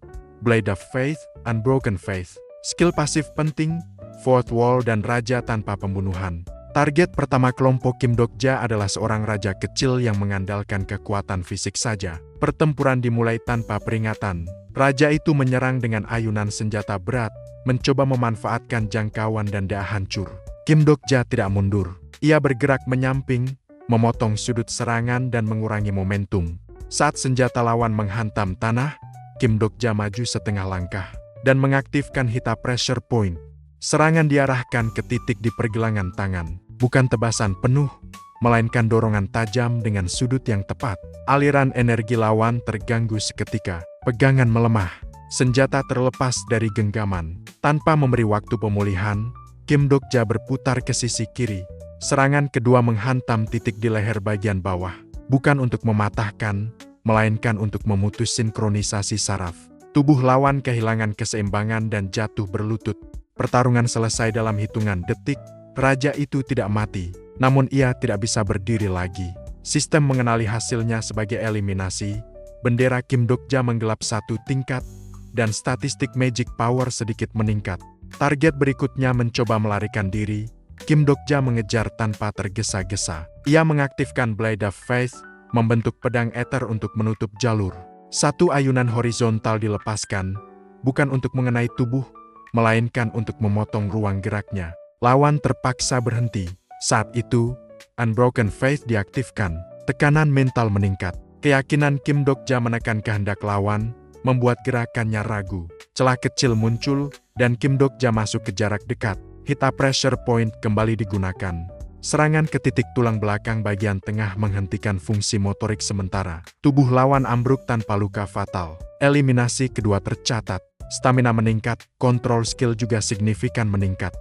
A: Blade of Faith, Unbroken Faith. Skill pasif penting, Fourth Wall dan Raja tanpa pembunuhan. Target pertama kelompok Kim Dokja adalah seorang raja kecil yang mengandalkan kekuatan fisik saja. Pertempuran dimulai tanpa peringatan. Raja itu menyerang dengan ayunan senjata berat, mencoba memanfaatkan jangkauan dan daya hancur. Kim Dokja tidak mundur. Ia bergerak menyamping, memotong sudut serangan dan mengurangi momentum. Saat senjata lawan menghantam tanah, Kim Dokja maju setengah langkah dan mengaktifkan Hita Pressure Point. Serangan diarahkan ke titik di pergelangan tangan, bukan tebasan penuh, melainkan dorongan tajam dengan sudut yang tepat. Aliran energi lawan terganggu seketika, pegangan melemah, senjata terlepas dari genggaman. Tanpa memberi waktu pemulihan, Kim Dokja berputar ke sisi kiri. Serangan kedua menghantam titik di leher bagian bawah, bukan untuk mematahkan, melainkan untuk memutus sinkronisasi saraf. Tubuh lawan kehilangan keseimbangan dan jatuh berlutut. Pertarungan selesai dalam hitungan detik. Raja itu tidak mati, namun ia tidak bisa berdiri lagi. Sistem mengenali hasilnya sebagai eliminasi. Bendera Kim Dokja menggelap satu tingkat, dan statistik magic power sedikit meningkat. Target berikutnya mencoba melarikan diri. Kim Dokja mengejar tanpa tergesa-gesa. Ia mengaktifkan Blade of Faith, membentuk pedang ether untuk menutup jalur. Satu ayunan horizontal dilepaskan, bukan untuk mengenai tubuh, melainkan untuk memotong ruang geraknya. Lawan terpaksa berhenti. Saat itu, Unbroken Faith diaktifkan. Tekanan mental meningkat. Keyakinan Kim Dokja menekan kehendak lawan, membuat gerakannya ragu. Celah kecil muncul, dan Kim Dokja masuk ke jarak dekat. Hita Pressure Point kembali digunakan. Serangan ke titik tulang belakang bagian tengah menghentikan fungsi motorik sementara. Tubuh lawan ambruk tanpa luka fatal. Eliminasi kedua tercatat. Stamina meningkat, kontrol skill juga signifikan meningkat.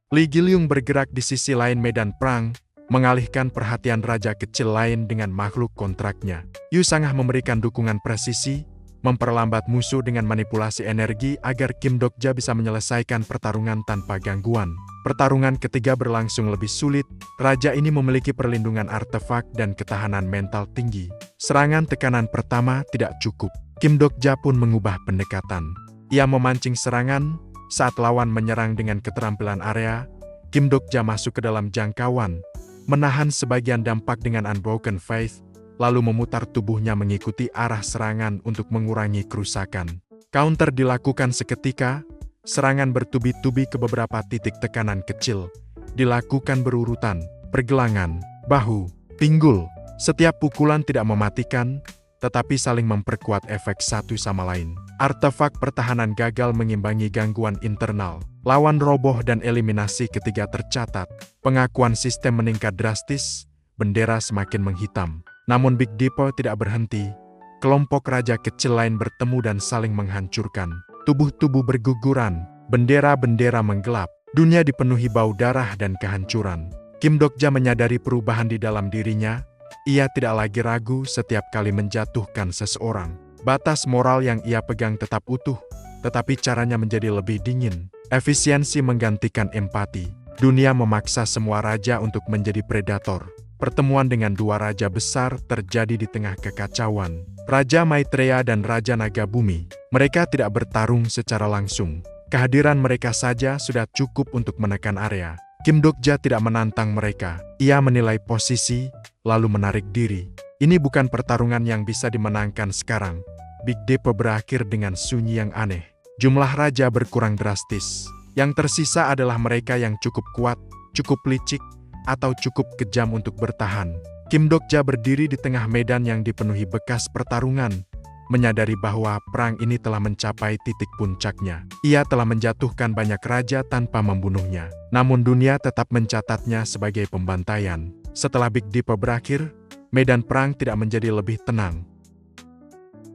A: Li Gilyung bergerak di sisi lain medan perang, mengalihkan perhatian raja kecil lain dengan makhluk kontraknya. Yu Sangah memberikan dukungan presisi, memperlambat musuh dengan manipulasi energi agar Kim Dokja bisa menyelesaikan pertarungan tanpa gangguan. Pertarungan ketiga berlangsung lebih sulit. Raja ini memiliki perlindungan artefak dan ketahanan mental tinggi. Serangan tekanan pertama tidak cukup. Kim Dokja pun mengubah pendekatan. Ia memancing serangan. Saat lawan menyerang dengan keterampilan area, Kim Dokja masuk ke dalam jangkauan, menahan sebagian dampak dengan Unbroken Faith, lalu memutar tubuhnya mengikuti arah serangan untuk mengurangi kerusakan. Counter dilakukan seketika. Serangan bertubi-tubi ke beberapa titik tekanan kecil. Dilakukan berurutan, pergelangan, bahu, pinggul. Setiap pukulan tidak mematikan, tetapi saling memperkuat efek satu sama lain. Artefak pertahanan gagal mengimbangi gangguan internal. Lawan roboh dan eliminasi ketiga tercatat. Pengakuan sistem meningkat drastis, bendera semakin menghitam. Namun Big Dipper tidak berhenti. Kelompok raja kecil lain bertemu dan saling menghancurkan. Tubuh-tubuh berguguran, bendera-bendera menggelap. Dunia dipenuhi bau darah dan kehancuran. Kim Dokja menyadari perubahan di dalam dirinya. Ia tidak lagi ragu setiap kali menjatuhkan seseorang. Batas moral yang ia pegang tetap utuh, tetapi caranya menjadi lebih dingin. Efisiensi menggantikan empati. Dunia memaksa semua raja untuk menjadi predator. Pertemuan dengan dua raja besar terjadi di tengah kekacauan. Raja Maitreya dan Raja Naga Bumi. Mereka tidak bertarung secara langsung. Kehadiran mereka saja sudah cukup untuk menekan area. Kim Dokja tidak menantang mereka. Ia menilai posisi, lalu menarik diri. Ini bukan pertarungan yang bisa dimenangkan sekarang. Big Dipper berakhir dengan sunyi yang aneh. Jumlah raja berkurang drastis. Yang tersisa adalah mereka yang cukup kuat, cukup licik, atau cukup kejam untuk bertahan. Kim Dokja berdiri di tengah medan yang dipenuhi bekas pertarungan, menyadari bahwa perang ini telah mencapai titik puncaknya. Ia telah menjatuhkan banyak raja tanpa membunuhnya. Namun dunia tetap mencatatnya sebagai pembantaian. Setelah Big Dipper berakhir, medan perang tidak menjadi lebih tenang.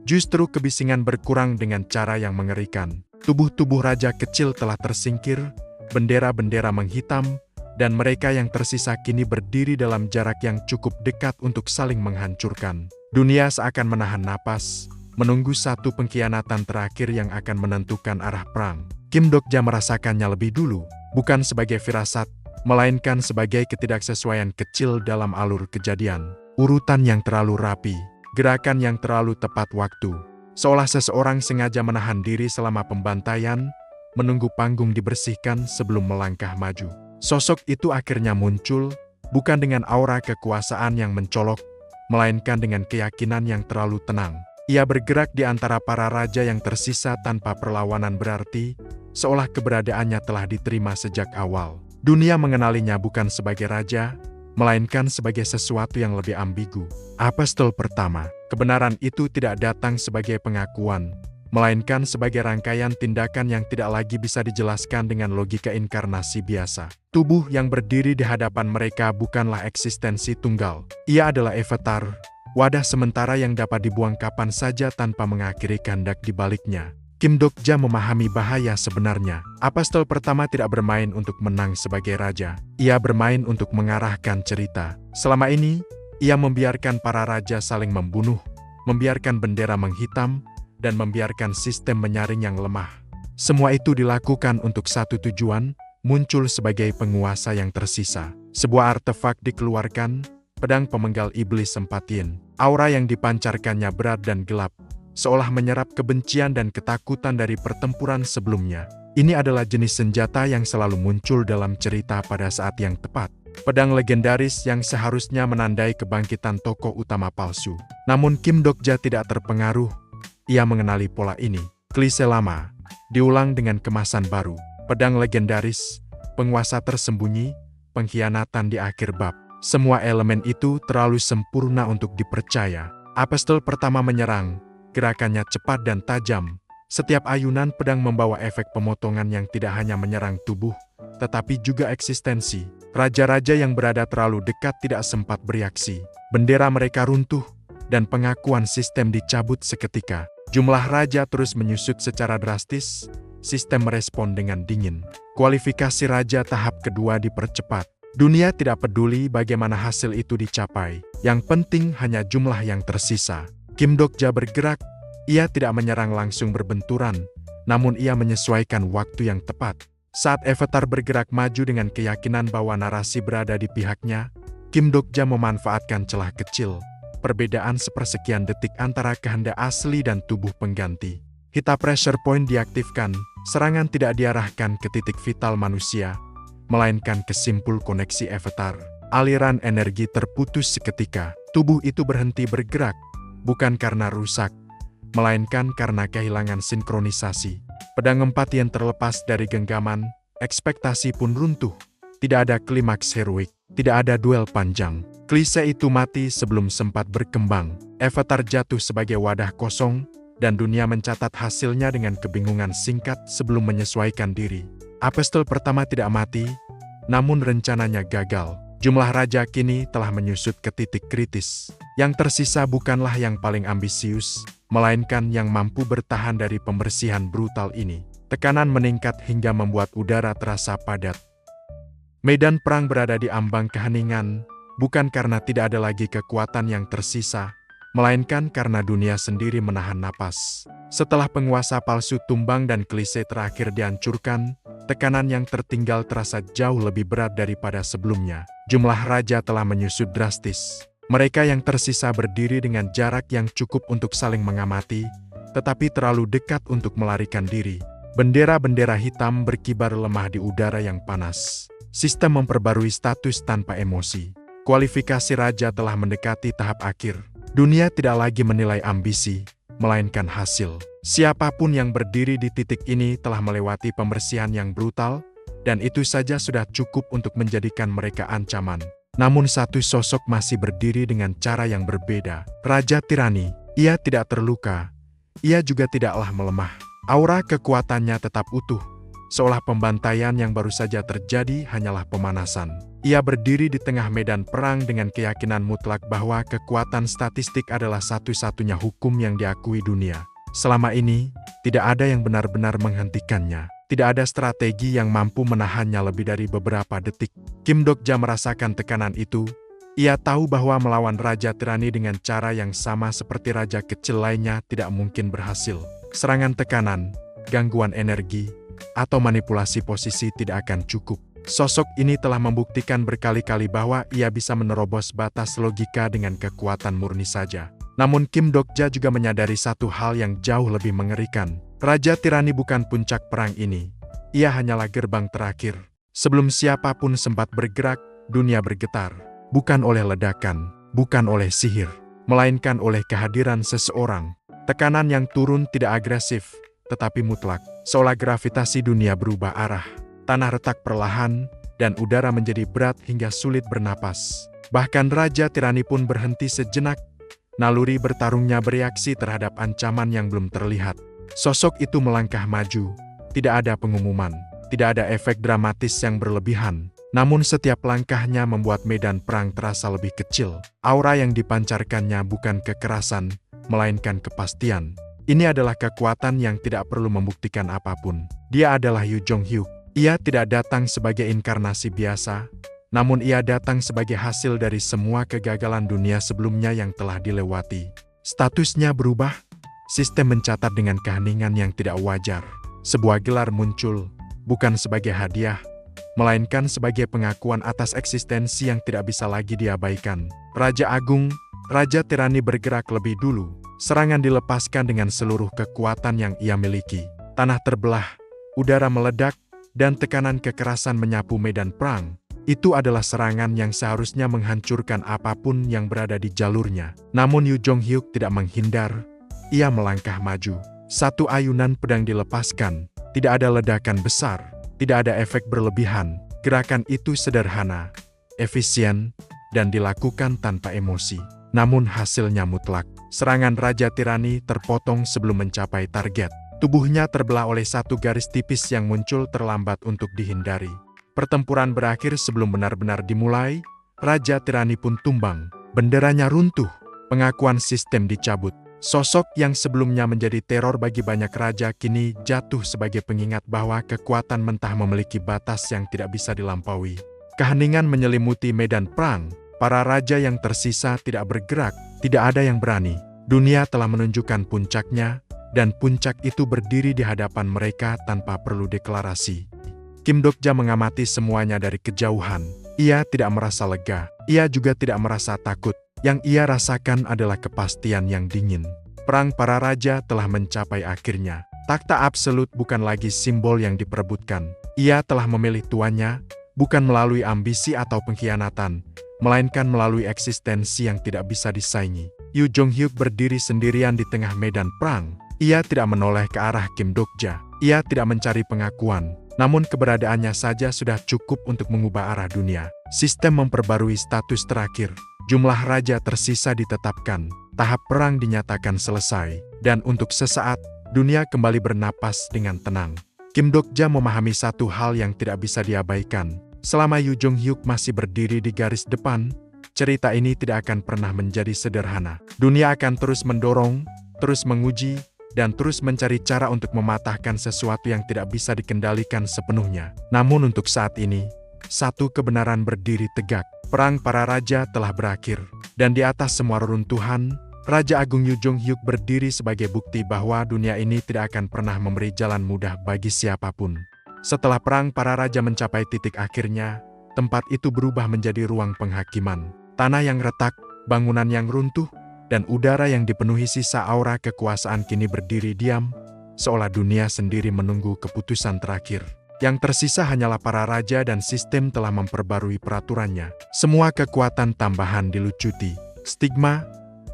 A: Justru kebisingan berkurang dengan cara yang mengerikan. Tubuh-tubuh raja kecil telah tersingkir, bendera-bendera menghitam, dan mereka yang tersisa kini berdiri dalam jarak yang cukup dekat untuk saling menghancurkan. Dunia seakan menahan napas, menunggu satu pengkhianatan terakhir yang akan menentukan arah perang. Kim Dokja merasakannya lebih dulu, bukan sebagai firasat, melainkan sebagai ketidaksesuaian kecil dalam alur kejadian. Urutan yang terlalu rapi, gerakan yang terlalu tepat waktu. Seolah seseorang sengaja menahan diri selama pembantaian, menunggu panggung dibersihkan sebelum melangkah maju. Sosok itu akhirnya muncul, bukan dengan aura kekuasaan yang mencolok, melainkan dengan keyakinan yang terlalu tenang. Ia bergerak di antara para raja yang tersisa tanpa perlawanan berarti, seolah keberadaannya telah diterima sejak awal. Dunia mengenalinya bukan sebagai raja, melainkan sebagai sesuatu yang lebih ambigu. Apostol pertama, kebenaran itu tidak datang sebagai pengakuan, melainkan sebagai rangkaian tindakan yang tidak lagi bisa dijelaskan dengan logika inkarnasi biasa. Tubuh yang berdiri di hadapan mereka bukanlah eksistensi tunggal. Ia adalah avatar, wadah sementara yang dapat dibuang kapan saja tanpa mengakhiri kehendak di baliknya. Kim Dokja memahami bahaya sebenarnya. Apostol pertama tidak bermain untuk menang sebagai raja. Ia bermain untuk mengarahkan cerita. Selama ini, ia membiarkan para raja saling membunuh, membiarkan bendera menghitam, dan membiarkan sistem menyaring yang lemah. Semua itu dilakukan untuk satu tujuan, muncul sebagai penguasa yang tersisa. Sebuah artefak dikeluarkan, pedang pemenggal iblis Sempatin. Aura yang dipancarkannya berat dan gelap, seolah menyerap kebencian dan ketakutan dari pertempuran sebelumnya. Ini adalah jenis senjata yang selalu muncul dalam cerita pada saat yang tepat. Pedang legendaris yang seharusnya menandai kebangkitan tokoh utama palsu. Namun Kim Dokja tidak terpengaruh. Ia mengenali pola ini. Klise lama, diulang dengan kemasan baru. Pedang legendaris, penguasa tersembunyi, pengkhianatan di akhir bab. Semua elemen itu terlalu sempurna untuk dipercaya. Apostol pertama menyerang, gerakannya cepat dan tajam. Setiap ayunan pedang membawa efek pemotongan yang tidak hanya menyerang tubuh, tetapi juga eksistensi. Raja-raja yang berada terlalu dekat tidak sempat bereaksi. Bendera mereka runtuh, dan pengakuan sistem dicabut seketika. Jumlah raja terus menyusut secara drastis, sistem merespon dengan dingin. Kualifikasi raja tahap kedua dipercepat. Dunia tidak peduli bagaimana hasil itu dicapai. Yang penting hanya jumlah yang tersisa. Kim Dokja bergerak, ia tidak menyerang langsung berbenturan, namun ia menyesuaikan waktu yang tepat. Saat avatar bergerak maju dengan keyakinan bahwa narasi berada di pihaknya, Kim Dokja memanfaatkan celah kecil, perbedaan sepersekian detik antara kehendak asli dan tubuh pengganti. Hita pressure point diaktifkan, serangan tidak diarahkan ke titik vital manusia, melainkan ke simpul koneksi avatar. Aliran energi terputus seketika, tubuh itu berhenti bergerak, bukan karena rusak, melainkan karena kehilangan sinkronisasi. Pedang Empatian terlepas dari genggaman, ekspektasi pun runtuh. Tidak ada klimaks heroik, tidak ada duel panjang. Klise itu mati sebelum sempat berkembang. Avatar jatuh sebagai wadah kosong, dan dunia mencatat hasilnya dengan kebingungan singkat sebelum menyesuaikan diri. Apostol pertama tidak mati, namun rencananya gagal. Jumlah raja kini telah menyusut ke titik kritis. Yang tersisa bukanlah yang paling ambisius, melainkan yang mampu bertahan dari pembersihan brutal ini. Tekanan meningkat hingga membuat udara terasa padat. Medan perang berada di ambang keheningan, bukan karena tidak ada lagi kekuatan yang tersisa, melainkan karena dunia sendiri menahan napas. Setelah penguasa palsu tumbang dan klise terakhir dihancurkan, tekanan yang tertinggal terasa jauh lebih berat daripada sebelumnya. Jumlah raja telah menyusut drastis. Mereka yang tersisa berdiri dengan jarak yang cukup untuk saling mengamati, tetapi terlalu dekat untuk melarikan diri. Bendera-bendera hitam berkibar lemah di udara yang panas. Sistem memperbarui status tanpa emosi. Kualifikasi raja telah mendekati tahap akhir. Dunia tidak lagi menilai ambisi, melainkan hasil. Siapapun yang berdiri di titik ini telah melewati pembersihan yang brutal, dan itu saja sudah cukup untuk menjadikan mereka ancaman. Namun satu sosok masih berdiri dengan cara yang berbeda. Raja Tirani, ia tidak terluka. Ia juga tidaklah melemah. Aura kekuatannya tetap utuh, seolah pembantaian yang baru saja terjadi hanyalah pemanasan. Ia berdiri di tengah medan perang dengan keyakinan mutlak bahwa kekuatan statistik adalah satu-satunya hukum yang diakui dunia. Selama ini, tidak ada yang benar-benar menghentikannya. Tidak ada strategi yang mampu menahannya lebih dari beberapa detik. Kim Dokja merasakan tekanan itu. Ia tahu bahwa melawan Raja Tirani dengan cara yang sama seperti raja kecil lainnya tidak mungkin berhasil. Serangan tekanan, gangguan energi, atau manipulasi posisi tidak akan cukup. Sosok ini telah membuktikan berkali-kali bahwa ia bisa menerobos batas logika dengan kekuatan murni saja. Namun Kim Dokja juga menyadari satu hal yang jauh lebih mengerikan. Raja Tirani bukan puncak perang ini. Ia hanyalah gerbang terakhir. Sebelum siapapun sempat bergerak, dunia bergetar. Bukan oleh ledakan, bukan oleh sihir, melainkan oleh kehadiran seseorang. Tekanan yang turun tidak agresif, tetapi mutlak. Seolah gravitasi dunia berubah arah. Tanah retak perlahan, dan udara menjadi berat hingga sulit bernapas. Bahkan Raja Tirani pun berhenti sejenak. Naluri bertarungnya bereaksi terhadap ancaman yang belum terlihat. Sosok itu melangkah maju. Tidak ada pengumuman, tidak ada efek dramatis yang berlebihan. Namun setiap langkahnya membuat medan perang terasa lebih kecil. Aura yang dipancarkannya bukan kekerasan, melainkan kepastian. Ini adalah kekuatan yang tidak perlu membuktikan apapun. Dia adalah Yu Jong-hyuk. Ia tidak datang sebagai inkarnasi biasa, namun ia datang sebagai hasil dari semua kegagalan dunia sebelumnya yang telah dilewati. Statusnya berubah, sistem mencatat dengan keheningan yang tidak wajar. Sebuah gelar muncul, bukan sebagai hadiah, melainkan sebagai pengakuan atas eksistensi yang tidak bisa lagi diabaikan. Raja Agung, Raja Tirani bergerak lebih dulu. Serangan dilepaskan dengan seluruh kekuatan yang ia miliki. Tanah terbelah, udara meledak, dan tekanan kekerasan menyapu medan perang. Itu adalah serangan yang seharusnya menghancurkan apapun yang berada di jalurnya. Namun Yu Jong-hyuk tidak menghindar. Ia melangkah maju. Satu ayunan pedang dilepaskan. Tidak ada ledakan besar. Tidak ada efek berlebihan. Gerakan itu sederhana, efisien, dan dilakukan tanpa emosi. Namun hasilnya mutlak. Serangan Raja Tirani terpotong sebelum mencapai target. Tubuhnya terbelah oleh satu garis tipis yang muncul terlambat untuk dihindari. Pertempuran berakhir sebelum benar-benar dimulai. Raja Tirani pun tumbang. Benderanya runtuh. Pengakuan sistem dicabut. Sosok yang sebelumnya menjadi teror bagi banyak raja kini jatuh sebagai pengingat bahwa kekuatan mentah memiliki batas yang tidak bisa dilampaui. Keheningan menyelimuti medan perang. Para raja yang tersisa tidak bergerak, tidak ada yang berani. Dunia telah menunjukkan puncaknya, dan puncak itu berdiri di hadapan mereka tanpa perlu deklarasi. Kim Dokja mengamati semuanya dari kejauhan. Ia tidak merasa lega, ia juga tidak merasa takut. Yang ia rasakan adalah kepastian yang dingin. Perang para raja telah mencapai akhirnya. Takhta absolut bukan lagi simbol yang diperebutkan. Ia telah memilih tuannya, bukan melalui ambisi atau pengkhianatan, melainkan melalui eksistensi yang tidak bisa disaingi. Yu Jong-hyuk berdiri sendirian di tengah medan perang. Ia tidak menoleh ke arah Kim Dokja. Ia tidak mencari pengakuan, namun keberadaannya saja sudah cukup untuk mengubah arah dunia. Sistem memperbarui status terakhir. Jumlah raja tersisa ditetapkan. Tahap perang dinyatakan selesai. Dan untuk sesaat, dunia kembali bernapas dengan tenang. Kim Dokja memahami satu hal yang tidak bisa diabaikan. Selama Yu Jong-hyuk masih berdiri di garis depan, cerita ini tidak akan pernah menjadi sederhana. Dunia akan terus mendorong, terus menguji, dan terus mencari cara untuk mematahkan sesuatu yang tidak bisa dikendalikan sepenuhnya. Namun untuk saat ini, satu kebenaran berdiri tegak. Perang para raja telah berakhir. Dan di atas semua reruntuhan, Raja Agung Yu Jong-hyuk berdiri sebagai bukti bahwa dunia ini tidak akan pernah memberi jalan mudah bagi siapapun. Setelah perang para raja mencapai titik akhirnya, tempat itu berubah menjadi ruang penghakiman. Tanah yang retak, bangunan yang runtuh, dan udara yang dipenuhi sisa aura kekuasaan kini berdiri diam, seolah dunia sendiri menunggu keputusan terakhir. Yang tersisa hanyalah para raja dan sistem telah memperbarui peraturannya. Semua kekuatan tambahan dilucuti. Stigma,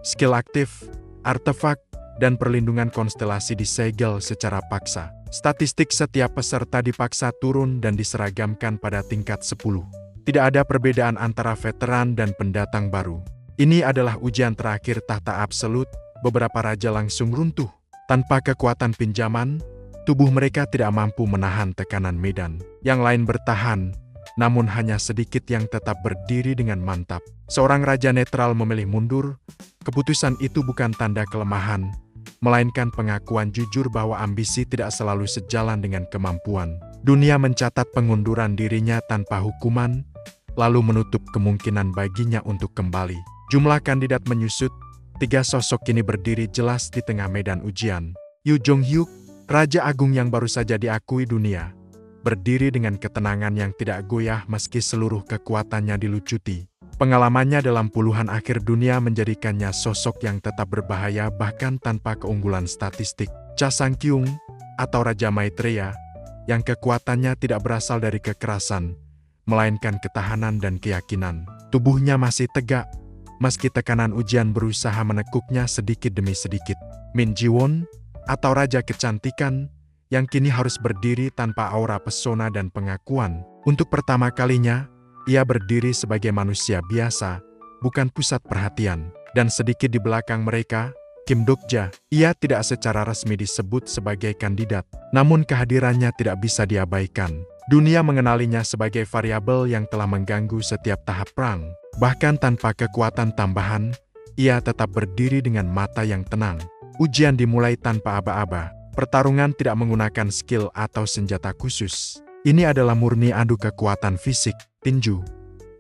A: skill aktif, artefak, dan perlindungan konstelasi disegel secara paksa. Statistik setiap peserta dipaksa turun dan diseragamkan pada tingkat 10. Tidak ada perbedaan antara veteran dan pendatang baru. Ini adalah ujian terakhir tahta absolut. Beberapa raja langsung runtuh. Tanpa kekuatan pinjaman, tubuh mereka tidak mampu menahan tekanan medan. Yang lain bertahan, namun hanya sedikit yang tetap berdiri dengan mantap. Seorang raja netral memilih mundur. Keputusan itu bukan tanda kelemahan, melainkan pengakuan jujur bahwa ambisi tidak selalu sejalan dengan kemampuan. Dunia mencatat pengunduran dirinya tanpa hukuman, lalu menutup kemungkinan baginya untuk kembali. Jumlah kandidat menyusut. 3 sosok kini berdiri jelas di tengah medan ujian. Yu Jong-hyuk, Raja Agung yang baru saja diakui dunia, berdiri dengan ketenangan yang tidak goyah meski seluruh kekuatannya dilucuti. Pengalamannya dalam puluhan akhir dunia menjadikannya sosok yang tetap berbahaya bahkan tanpa keunggulan statistik. Cha Sang-kyung, atau Raja Maitreya, yang kekuatannya tidak berasal dari kekerasan, melainkan ketahanan dan keyakinan. Tubuhnya masih tegak, meski tekanan ujian berusaha menekuknya sedikit demi sedikit. Min Ji-won, atau Raja Kecantikan, yang kini harus berdiri tanpa aura pesona dan pengakuan. Untuk pertama kalinya, ia berdiri sebagai manusia biasa, bukan pusat perhatian. Dan sedikit di belakang mereka, Kim Dok-ja. Ia tidak secara resmi disebut sebagai kandidat, namun kehadirannya tidak bisa diabaikan. Dunia mengenalinya sebagai variabel yang telah mengganggu setiap tahap perang. Bahkan tanpa kekuatan tambahan, ia tetap berdiri dengan mata yang tenang. Ujian dimulai tanpa aba-aba. Pertarungan tidak menggunakan skill atau senjata khusus. Ini adalah murni adu kekuatan fisik, tinju,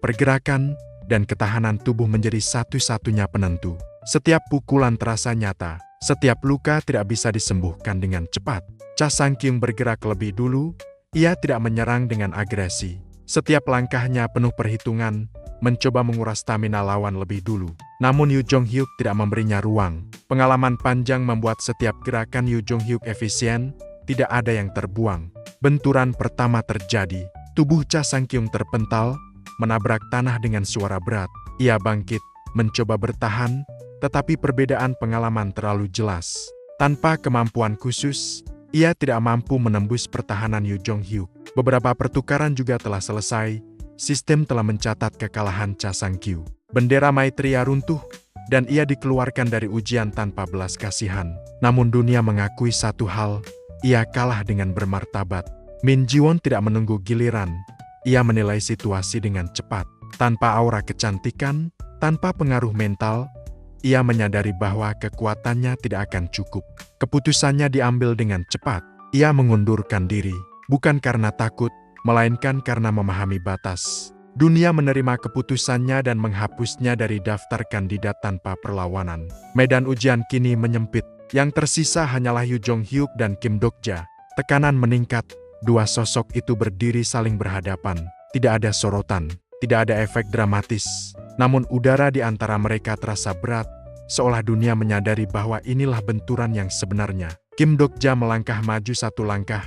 A: pergerakan, dan ketahanan tubuh menjadi satu-satunya penentu. Setiap pukulan terasa nyata, setiap luka tidak bisa disembuhkan dengan cepat. Cha Sang-kyung bergerak lebih dulu, ia tidak menyerang dengan agresi. Setiap langkahnya penuh perhitungan, mencoba menguras stamina lawan lebih dulu. Namun Yoo Jong-hyuk tidak memberinya ruang. Pengalaman panjang membuat setiap gerakan Yoo Jong-hyuk efisien, tidak ada yang terbuang. Benturan pertama terjadi, tubuh Cha Sang-kyung terpental, menabrak tanah dengan suara berat. Ia bangkit, mencoba bertahan, tetapi perbedaan pengalaman terlalu jelas. Tanpa kemampuan khusus, ia tidak mampu menembus pertahanan Yoo Jong-hyuk. Beberapa pertukaran juga telah selesai, sistem telah mencatat kekalahan Cha Sang-kyung. Bendera Maitreya runtuh, dan ia dikeluarkan dari ujian tanpa belas kasihan. Namun dunia mengakui satu hal, ia kalah dengan bermartabat. Min Ji-won tidak menunggu giliran, ia menilai situasi dengan cepat. Tanpa aura kecantikan, tanpa pengaruh mental, ia menyadari bahwa kekuatannya tidak akan cukup. Keputusannya diambil dengan cepat. Ia mengundurkan diri, bukan karena takut, melainkan karena memahami batas. Dunia menerima keputusannya dan menghapusnya dari daftar kandidat tanpa perlawanan. Medan ujian kini menyempit. Yang tersisa hanyalah Yoo Jong-hyuk dan Kim Dok-ja. Tekanan meningkat, dua sosok itu berdiri saling berhadapan. Tidak ada sorotan, tidak ada efek dramatis. Namun udara di antara mereka terasa berat, seolah dunia menyadari bahwa inilah benturan yang sebenarnya. Kim Dok-ja melangkah maju satu langkah.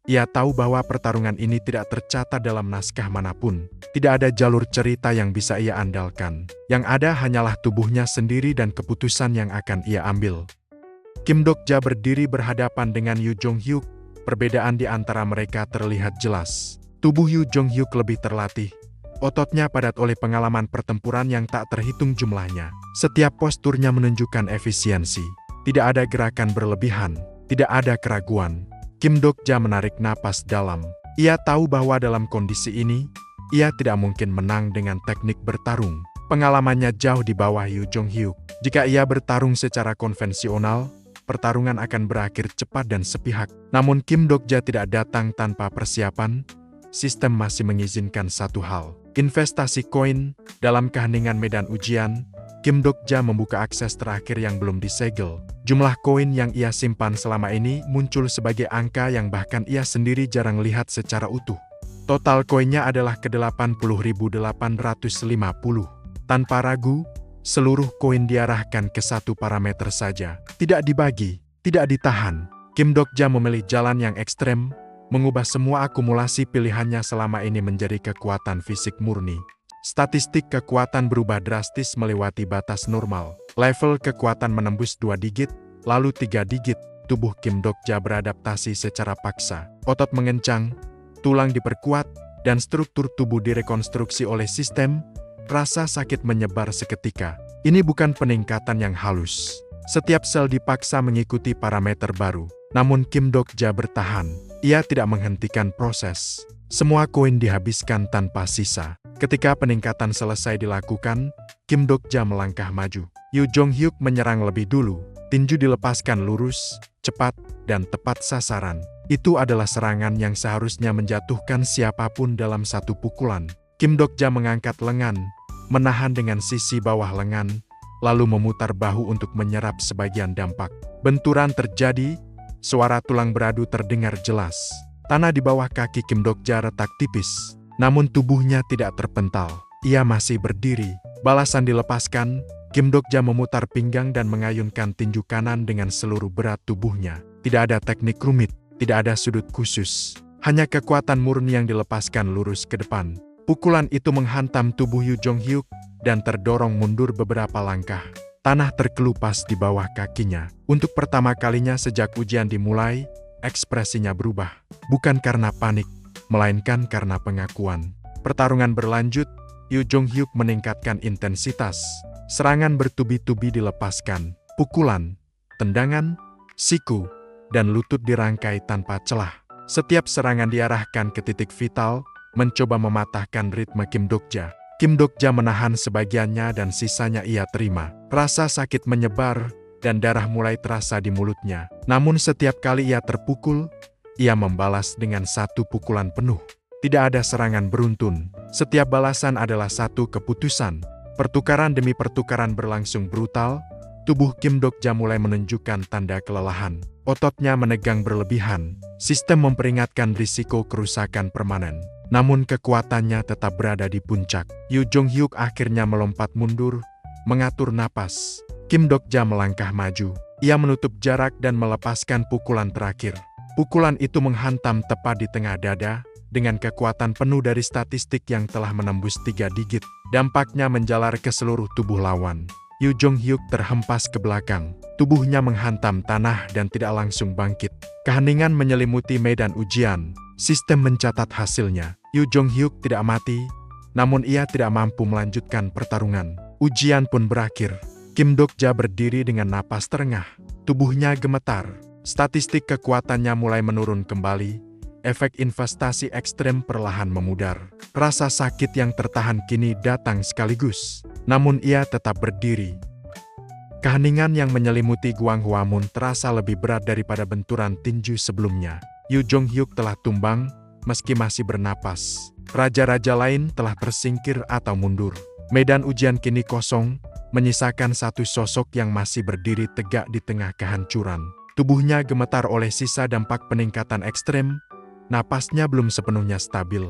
A: Ia tahu bahwa pertarungan ini tidak tercatat dalam naskah manapun. Tidak ada jalur cerita yang bisa ia andalkan. Yang ada hanyalah tubuhnya sendiri dan keputusan yang akan ia ambil. Kim Dok-ja berdiri berhadapan dengan Yoo Jong-hyuk. Perbedaan di antara mereka terlihat jelas. Tubuh Yoo Jong-hyuk lebih terlatih. Ototnya padat oleh pengalaman pertempuran yang tak terhitung jumlahnya. Setiap posturnya menunjukkan efisiensi. Tidak ada gerakan berlebihan, tidak ada keraguan. Kim Dok-ja menarik napas dalam. Ia tahu bahwa dalam kondisi ini, ia tidak mungkin menang dengan teknik bertarung. Pengalamannya jauh di bawah Yoo Jong-hyuk. Jika ia bertarung secara konvensional, pertarungan akan berakhir cepat dan sepihak. Namun Kim Dok-ja tidak datang tanpa persiapan. Sistem masih mengizinkan satu hal. Investasi koin. Dalam keheningan medan ujian, Kim Dok-ja membuka akses terakhir yang belum disegel. Jumlah koin yang ia simpan selama ini muncul sebagai angka yang bahkan ia sendiri jarang lihat secara utuh. Total koinnya adalah ke-80.850. Tanpa ragu, seluruh koin diarahkan ke satu parameter saja. Tidak dibagi, tidak ditahan. Kim Dok-ja memilih jalan yang ekstrem, mengubah semua akumulasi pilihannya selama ini menjadi kekuatan fisik murni. Statistik kekuatan berubah drastis melewati batas normal. Level kekuatan menembus 2 digit, lalu 3 digit. Tubuh Kim Dok-ja beradaptasi secara paksa. Otot mengencang, tulang diperkuat, dan struktur tubuh direkonstruksi oleh sistem. Rasa sakit menyebar seketika. Ini bukan peningkatan yang halus. Setiap sel dipaksa mengikuti parameter baru. Namun Kim Dok-ja bertahan. Ia tidak menghentikan proses. Semua koin dihabiskan tanpa sisa. Ketika peningkatan selesai dilakukan, Kim Dok-ja melangkah maju. Yoo Jong-hyuk menyerang lebih dulu. Tinju dilepaskan lurus, cepat, dan tepat sasaran. Itu adalah serangan yang seharusnya menjatuhkan siapapun dalam satu pukulan. Kim Dok-ja mengangkat lengan, menahan dengan sisi bawah lengan, lalu memutar bahu untuk menyerap sebagian dampak. Benturan terjadi. Suara tulang beradu terdengar jelas. Tanah di bawah kaki Kim Dok-ja retak tipis. Namun tubuhnya tidak terpental. Ia masih berdiri. Balasan dilepaskan, Kim Dok-ja memutar pinggang dan mengayunkan tinju kanan dengan seluruh berat tubuhnya. Tidak ada teknik rumit, tidak ada sudut khusus. Hanya kekuatan murni yang dilepaskan lurus ke depan. Pukulan itu menghantam tubuh Yu Jong-hyuk dan terdorong mundur beberapa langkah. Tanah terkelupas di bawah kakinya. Untuk pertama kalinya sejak ujian dimulai, ekspresinya berubah. Bukan karena panik, melainkan karena pengakuan. Pertarungan berlanjut, Yu Jong-hyuk meningkatkan intensitas. Serangan bertubi-tubi dilepaskan. Pukulan, tendangan, siku, dan lutut dirangkai tanpa celah. Setiap serangan diarahkan ke titik vital, mencoba mematahkan ritme Kim Dok-ja. Kim Dok-ja menahan sebagiannya dan sisanya ia terima. Rasa sakit menyebar, dan darah mulai terasa di mulutnya. Namun setiap kali ia terpukul, ia membalas dengan satu pukulan penuh. Tidak ada serangan beruntun. Setiap balasan adalah satu keputusan. Pertukaran demi pertukaran berlangsung brutal. Tubuh Kim Dok-ja mulai menunjukkan tanda kelelahan. Ototnya menegang berlebihan. Sistem memperingatkan risiko kerusakan permanen. Namun kekuatannya tetap berada di puncak. Yu Jong-hyuk akhirnya melompat mundur, mengatur napas. Kim Dok-ja melangkah maju. Ia menutup jarak dan melepaskan pukulan terakhir. Pukulan itu menghantam tepat di tengah dada, dengan kekuatan penuh dari statistik yang telah menembus 3 digit. Dampaknya menjalar ke seluruh tubuh lawan. Yu Jong-hyuk terhempas ke belakang. Tubuhnya menghantam tanah dan tidak langsung bangkit. Keheningan menyelimuti medan ujian. Sistem mencatat hasilnya. Yu Jong-hyuk tidak mati, namun ia tidak mampu melanjutkan pertarungan. Ujian pun berakhir. Kim Dok-ja berdiri dengan napas terengah. Tubuhnya gemetar. Statistik kekuatannya mulai menurun kembali. Efek investasi ekstrem perlahan memudar. Rasa sakit yang tertahan kini datang sekaligus. Namun ia tetap berdiri. Keheningan yang menyelimuti Guang Hwamun terasa lebih berat daripada benturan tinju sebelumnya. Yu Jong-hyuk telah tumbang, meski masih bernapas. Raja-raja lain telah tersingkir atau mundur. Medan ujian kini kosong, menyisakan satu sosok yang masih berdiri tegak di tengah kehancuran. Tubuhnya gemetar oleh sisa dampak peningkatan ekstrem. Napasnya belum sepenuhnya stabil,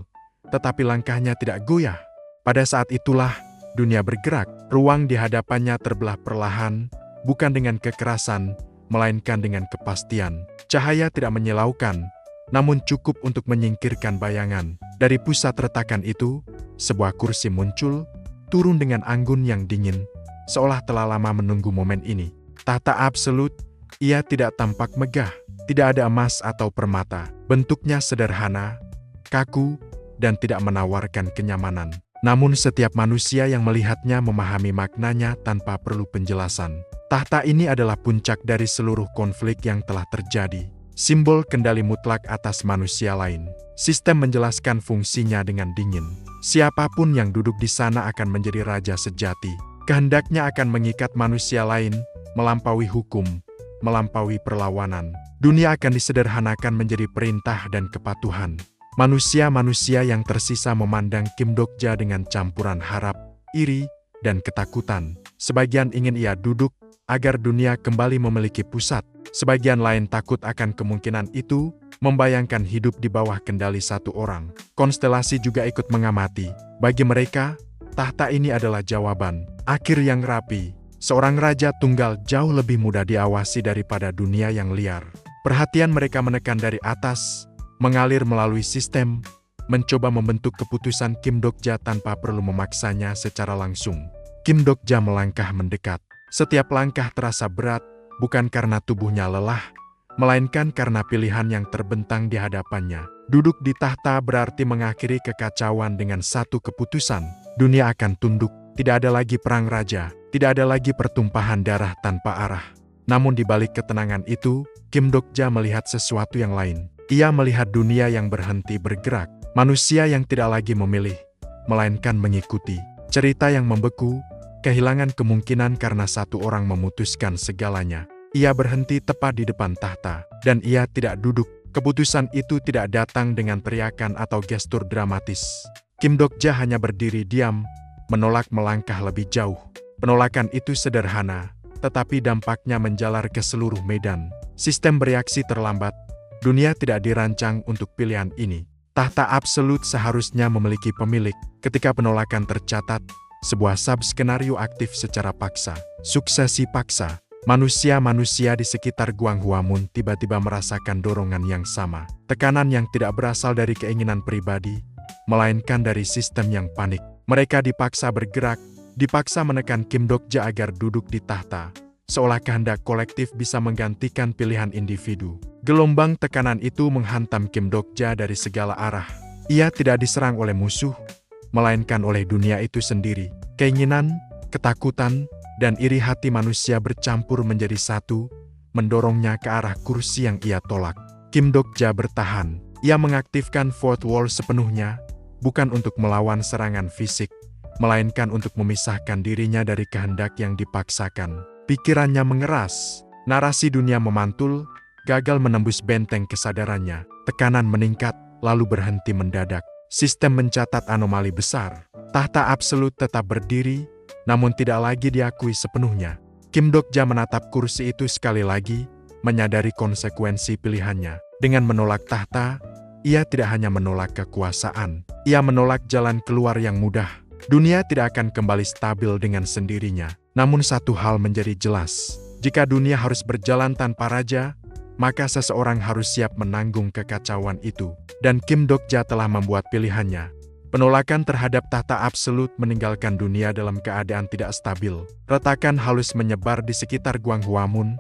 A: tetapi langkahnya tidak goyah. Pada saat itulah, dunia bergerak. Ruang di hadapannya terbelah perlahan, bukan dengan kekerasan, melainkan dengan kepastian. Cahaya tidak menyilaukan, namun cukup untuk menyingkirkan bayangan. Dari pusat retakan itu, sebuah kursi muncul, turun dengan anggun yang dingin, seolah telah lama menunggu momen ini. Tahta absolut, ia tidak tampak megah, tidak ada emas atau permata. Bentuknya sederhana, kaku, dan tidak menawarkan kenyamanan. Namun setiap manusia yang melihatnya memahami maknanya tanpa perlu penjelasan. Tahta ini adalah puncak dari seluruh konflik yang telah terjadi. Simbol kendali mutlak atas manusia lain. Sistem menjelaskan fungsinya dengan dingin. Siapapun yang duduk di sana akan menjadi raja sejati. Kehendaknya akan mengikat manusia lain, melampaui hukum, melampaui perlawanan. Dunia akan disederhanakan menjadi perintah dan kepatuhan. Manusia-manusia yang tersisa memandang Kim Dok-ja dengan campuran harap, iri, dan ketakutan. Sebagian ingin ia duduk, agar dunia kembali memiliki pusat. Sebagian lain takut akan kemungkinan itu, membayangkan hidup di bawah kendali satu orang. Konstelasi juga ikut mengamati. Bagi mereka, tahta ini adalah jawaban akhir yang rapi. Seorang raja tunggal jauh lebih mudah diawasi daripada dunia yang liar. Perhatian mereka menekan dari atas, mengalir melalui sistem, mencoba membentuk keputusan Kim Dok-ja tanpa perlu memaksanya secara langsung. Kim Dok-ja melangkah mendekat. Setiap langkah terasa berat, bukan karena tubuhnya lelah, melainkan karena pilihan yang terbentang di hadapannya. Duduk di tahta berarti mengakhiri kekacauan dengan satu keputusan. Dunia akan tunduk, tidak ada lagi perang raja, tidak ada lagi pertumpahan darah tanpa arah. Namun di balik ketenangan itu, Kim Dok-ja melihat sesuatu yang lain. Ia melihat dunia yang berhenti bergerak, manusia yang tidak lagi memilih, melainkan mengikuti. Cerita yang membeku, kehilangan kemungkinan karena satu orang memutuskan segalanya. Ia berhenti tepat di depan tahta, dan ia tidak duduk. Keputusan itu tidak datang dengan teriakan atau gestur dramatis. Kim Dok-ja hanya berdiri diam, menolak melangkah lebih jauh. Penolakan itu sederhana, tetapi dampaknya menjalar ke seluruh medan. Sistem bereaksi terlambat. Dunia tidak dirancang untuk pilihan ini. Tahta absolut seharusnya memiliki pemilik. Ketika penolakan tercatat, sebuah sub-skenario aktif secara paksa. Suksesi paksa. Manusia-manusia di sekitar Guanghuamun tiba-tiba merasakan dorongan yang sama. Tekanan yang tidak berasal dari keinginan pribadi, melainkan dari sistem yang panik. Mereka dipaksa bergerak, dipaksa menekan Kim Dokja agar duduk di tahta, seolah kehendak kolektif bisa menggantikan pilihan individu. Gelombang tekanan itu menghantam Kim Dokja dari segala arah. Ia tidak diserang oleh musuh, melainkan oleh dunia itu sendiri. Keinginan, ketakutan, dan iri hati manusia bercampur menjadi satu, mendorongnya ke arah kursi yang ia tolak. Kim Dokja bertahan. Ia mengaktifkan Fourth Wall sepenuhnya, bukan untuk melawan serangan fisik, melainkan untuk memisahkan dirinya dari kehendak yang dipaksakan. Pikirannya mengeras, narasi dunia memantul, gagal menembus benteng kesadarannya. Tekanan meningkat, lalu berhenti mendadak. Sistem mencatat anomali besar. Tahta absolut tetap berdiri, namun tidak lagi diakui sepenuhnya. Kim Dokja menatap kursi itu sekali lagi, menyadari konsekuensi pilihannya. Dengan menolak tahta, ia tidak hanya menolak kekuasaan, ia menolak jalan keluar yang mudah. Dunia tidak akan kembali stabil dengan sendirinya. Namun satu hal menjadi jelas, jika dunia harus berjalan tanpa raja, maka seseorang harus siap menanggung kekacauan itu. Dan Kim Dokja telah membuat pilihannya. Penolakan terhadap tahta absolut meninggalkan dunia dalam keadaan tidak stabil. Retakan halus menyebar di sekitar Guanghuamun,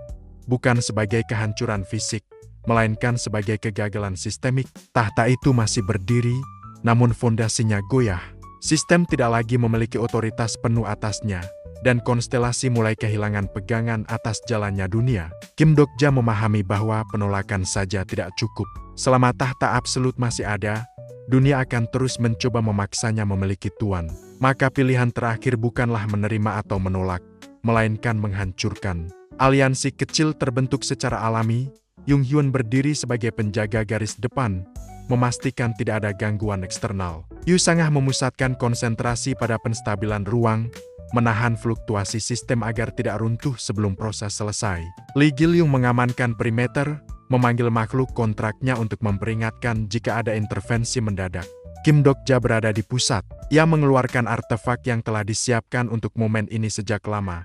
A: bukan sebagai kehancuran fisik, melainkan sebagai kegagalan sistemik. Tahta itu masih berdiri, namun fondasinya goyah. Sistem tidak lagi memiliki otoritas penuh atasnya, dan konstelasi mulai kehilangan pegangan atas jalannya dunia. Kim Dokja memahami bahwa penolakan saja tidak cukup. Selama tahta absolut masih ada, dunia akan terus mencoba memaksanya memiliki tuan. Maka pilihan terakhir bukanlah menerima atau menolak, melainkan menghancurkan. Aliansi kecil terbentuk secara alami. Jung Hyun berdiri sebagai penjaga garis depan, memastikan tidak ada gangguan eksternal. Yu Sangah memusatkan konsentrasi pada penstabilan ruang, menahan fluktuasi sistem agar tidak runtuh sebelum proses selesai. Lee Gil-yung mengamankan perimeter, memanggil makhluk kontraknya untuk memperingatkan jika ada intervensi mendadak. Kim Dokja berada di pusat. Ia mengeluarkan artefak yang telah disiapkan untuk momen ini sejak lama.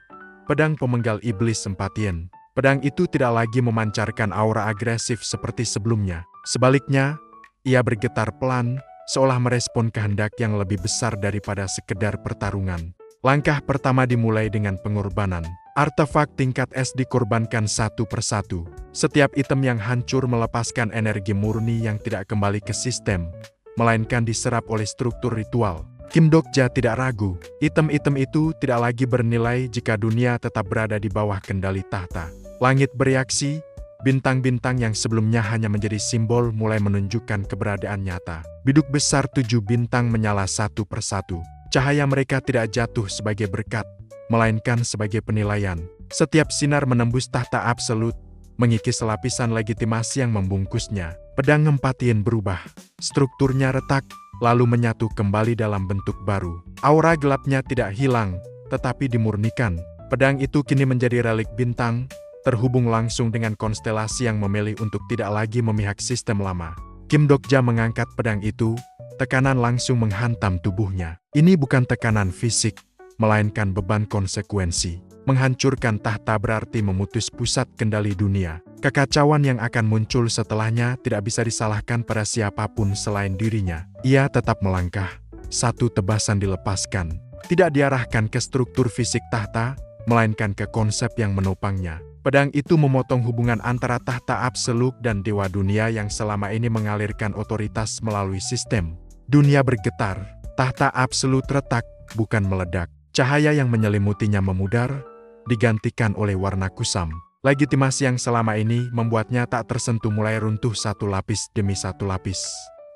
A: Pedang pemenggal iblis Sempatien. Pedang itu tidak lagi memancarkan aura agresif seperti sebelumnya. Sebaliknya, ia bergetar pelan, seolah merespon kehendak yang lebih besar daripada sekedar pertarungan. Langkah pertama dimulai dengan pengorbanan. Artefak tingkat es dikorbankan satu persatu. Setiap item yang hancur melepaskan energi murni yang tidak kembali ke sistem, melainkan diserap oleh struktur ritual. Kim Dokja tidak ragu, item-item itu tidak lagi bernilai jika dunia tetap berada di bawah kendali tahta. Langit bereaksi, bintang-bintang yang sebelumnya hanya menjadi simbol mulai menunjukkan keberadaan nyata. Biduk besar 7 bintang menyala satu persatu. Cahaya mereka tidak jatuh sebagai berkat, melainkan sebagai penilaian. Setiap sinar menembus tahta absolut, mengikis lapisan legitimasi yang membungkusnya. Pedang Empatien berubah, strukturnya retak, lalu menyatu kembali dalam bentuk baru. Aura gelapnya tidak hilang, tetapi dimurnikan. Pedang itu kini menjadi relik bintang, terhubung langsung dengan konstelasi yang memilih untuk tidak lagi memihak sistem lama. Kim Dokja mengangkat pedang itu, tekanan langsung menghantam tubuhnya. Ini bukan tekanan fisik, melainkan beban konsekuensi. Menghancurkan tahta berarti memutus pusat kendali dunia. Kekacauan yang akan muncul setelahnya tidak bisa disalahkan pada siapapun selain dirinya. Ia tetap melangkah. Satu tebasan dilepaskan. Tidak diarahkan ke struktur fisik tahta, melainkan ke konsep yang menopangnya. Pedang itu memotong hubungan antara tahta absolut dan dewa dunia yang selama ini mengalirkan otoritas melalui sistem. Dunia bergetar. Tahta absolut retak, bukan meledak. Cahaya yang menyelimutinya memudar, digantikan oleh warna kusam. Legitimasi yang selama ini membuatnya tak tersentuh mulai runtuh satu lapis demi satu lapis.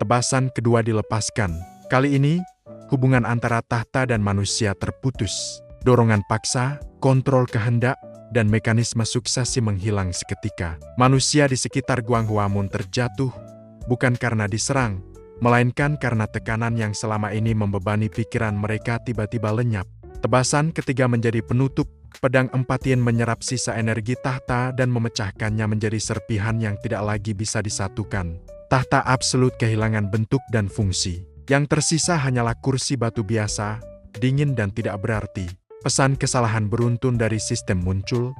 A: Tebasan kedua dilepaskan. Kali ini, hubungan antara tahta dan manusia terputus. Dorongan paksa, kontrol kehendak, dan mekanisme suksesi menghilang seketika. Manusia di sekitar Guanghuamun terjatuh, bukan karena diserang, melainkan karena tekanan yang selama ini membebani pikiran mereka tiba-tiba lenyap. Tebasan ketiga menjadi penutup, pedang Empatien menyerap sisa energi tahta dan memecahkannya menjadi serpihan yang tidak lagi bisa disatukan. Tahta absolut kehilangan bentuk dan fungsi. Yang tersisa hanyalah kursi batu biasa, dingin dan tidak berarti. Pesan kesalahan beruntun dari sistem muncul,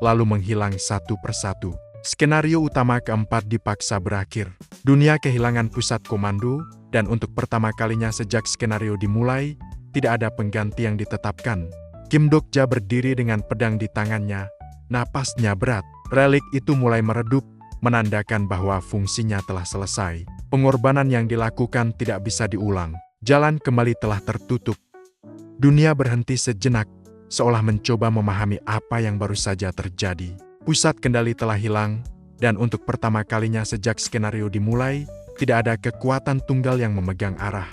A: lalu menghilang satu persatu. Skenario utama keempat dipaksa berakhir. Dunia kehilangan pusat komando, dan untuk pertama kalinya sejak skenario dimulai, tidak ada pengganti yang ditetapkan. Kim Dok-ja berdiri dengan pedang di tangannya. Napasnya berat. Relik itu mulai meredup, menandakan bahwa fungsinya telah selesai. Pengorbanan yang dilakukan tidak bisa diulang. Jalan kembali telah tertutup. Dunia berhenti sejenak, seolah mencoba memahami apa yang baru saja terjadi. Pusat kendali telah hilang, dan untuk pertama kalinya sejak skenario dimulai, tidak ada kekuatan tunggal yang memegang arah.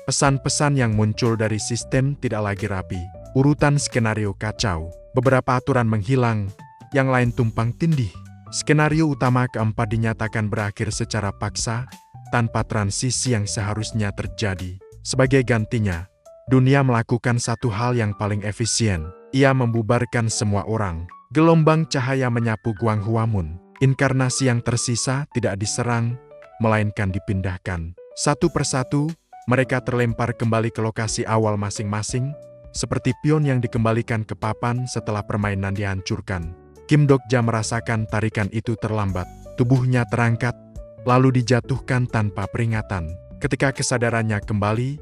A: Pesan-pesan yang muncul dari sistem tidak lagi rapi. Urutan skenario kacau. Beberapa aturan menghilang, yang lain tumpang tindih. Skenario utama keempat dinyatakan berakhir secara paksa, tanpa transisi yang seharusnya terjadi. Sebagai gantinya, dunia melakukan satu hal yang paling efisien. Ia membubarkan semua orang. Gelombang cahaya menyapu Guanghuamun. Inkarnasi yang tersisa tidak diserang, melainkan dipindahkan. Satu persatu, mereka terlempar kembali ke lokasi awal masing-masing, seperti pion yang dikembalikan ke papan setelah permainan dihancurkan. Kim Dok-ja merasakan tarikan itu terlambat. Tubuhnya terangkat, lalu dijatuhkan tanpa peringatan. Ketika kesadarannya kembali,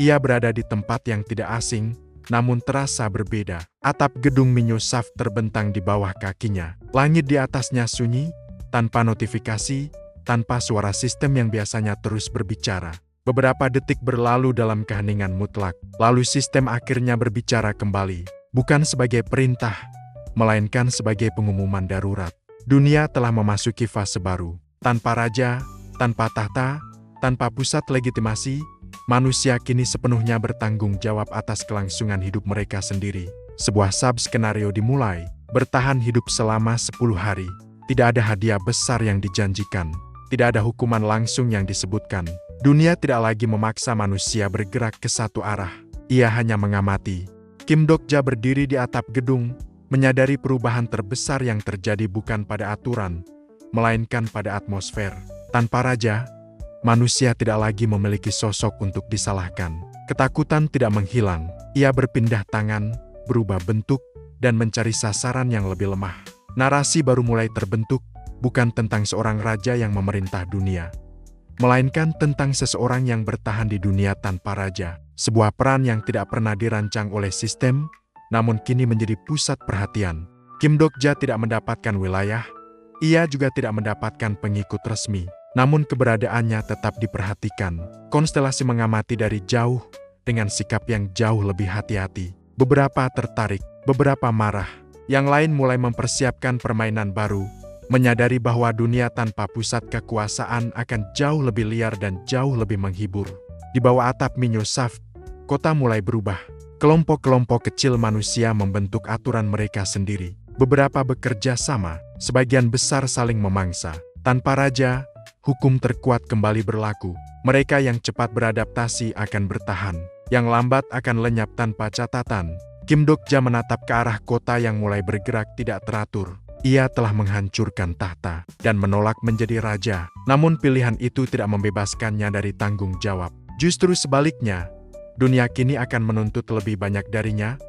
A: ia berada di tempat yang tidak asing, namun terasa berbeda. Atap gedung Minyosaf terbentang di bawah kakinya. Langit di atasnya sunyi, tanpa notifikasi, tanpa suara sistem yang biasanya terus berbicara. Beberapa detik berlalu dalam keheningan mutlak, lalu sistem akhirnya berbicara kembali. Bukan sebagai perintah, melainkan sebagai pengumuman darurat. Dunia telah memasuki fase baru. Tanpa raja, tanpa tahta, tanpa pusat legitimasi, manusia kini sepenuhnya bertanggung jawab atas kelangsungan hidup mereka sendiri. Sebuah sub-skenario dimulai, bertahan hidup selama 10 hari. Tidak ada hadiah besar yang dijanjikan. Tidak ada hukuman langsung yang disebutkan. Dunia tidak lagi memaksa manusia bergerak ke satu arah. Ia hanya mengamati. Kim Dok-ja berdiri di atap gedung, menyadari perubahan terbesar yang terjadi bukan pada aturan, melainkan pada atmosfer. Tanpa raja, manusia tidak lagi memiliki sosok untuk disalahkan. Ketakutan tidak menghilang. Ia berpindah tangan, berubah bentuk, dan mencari sasaran yang lebih lemah. Narasi baru mulai terbentuk, bukan tentang seorang raja yang memerintah dunia, melainkan tentang seseorang yang bertahan di dunia tanpa raja. Sebuah peran yang tidak pernah dirancang oleh sistem, namun kini menjadi pusat perhatian. Kim Dok-ja tidak mendapatkan wilayah, ia juga tidak mendapatkan pengikut resmi. Namun keberadaannya tetap diperhatikan. Konstelasi mengamati dari jauh, dengan sikap yang jauh lebih hati-hati. Beberapa tertarik, beberapa marah. Yang lain mulai mempersiapkan permainan baru, menyadari bahwa dunia tanpa pusat kekuasaan akan jauh lebih liar dan jauh lebih menghibur. Di bawah atap Minyosaf, kota mulai berubah. Kelompok-kelompok kecil manusia membentuk aturan mereka sendiri. Beberapa bekerja sama, sebagian besar saling memangsa. Tanpa raja, hukum terkuat kembali berlaku. Mereka yang cepat beradaptasi akan bertahan. Yang lambat akan lenyap tanpa catatan. Kim Dok-ja menatap ke arah kota yang mulai bergerak tidak teratur. Ia telah menghancurkan tahta dan menolak menjadi raja. Namun pilihan itu tidak membebaskannya dari tanggung jawab. Justru sebaliknya, dunia kini akan menuntut lebih banyak darinya,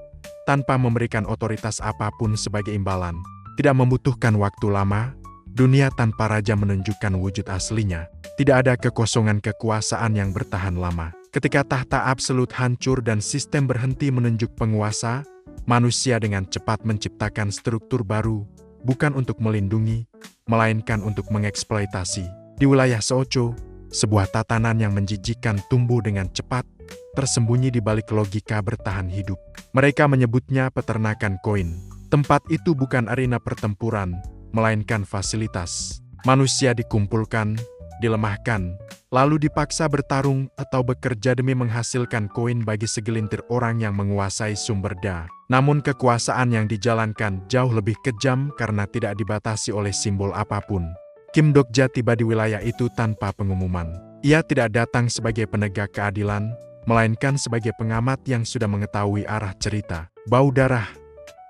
A: tanpa memberikan otoritas apapun sebagai imbalan. Tidak membutuhkan waktu lama, dunia tanpa raja menunjukkan wujud aslinya. Tidak ada kekosongan kekuasaan yang bertahan lama. Ketika tahta absolut hancur dan sistem berhenti menunjuk penguasa, manusia dengan cepat menciptakan struktur baru, bukan untuk melindungi, melainkan untuk mengeksploitasi. Di wilayah Seocho, sebuah tatanan yang menjijikkan tumbuh dengan cepat, tersembunyi di balik logika bertahan hidup. Mereka menyebutnya peternakan koin. Tempat itu bukan arena pertempuran, melainkan fasilitas. Manusia dikumpulkan, dilemahkan, lalu dipaksa bertarung atau bekerja demi menghasilkan koin bagi segelintir orang yang menguasai sumber daya. Namun kekuasaan yang dijalankan jauh lebih kejam karena tidak dibatasi oleh simbol apapun. Kim Dok-ja tiba di wilayah itu tanpa pengumuman. Ia tidak datang sebagai penegak keadilan, melainkan sebagai pengamat yang sudah mengetahui arah cerita. Bau darah,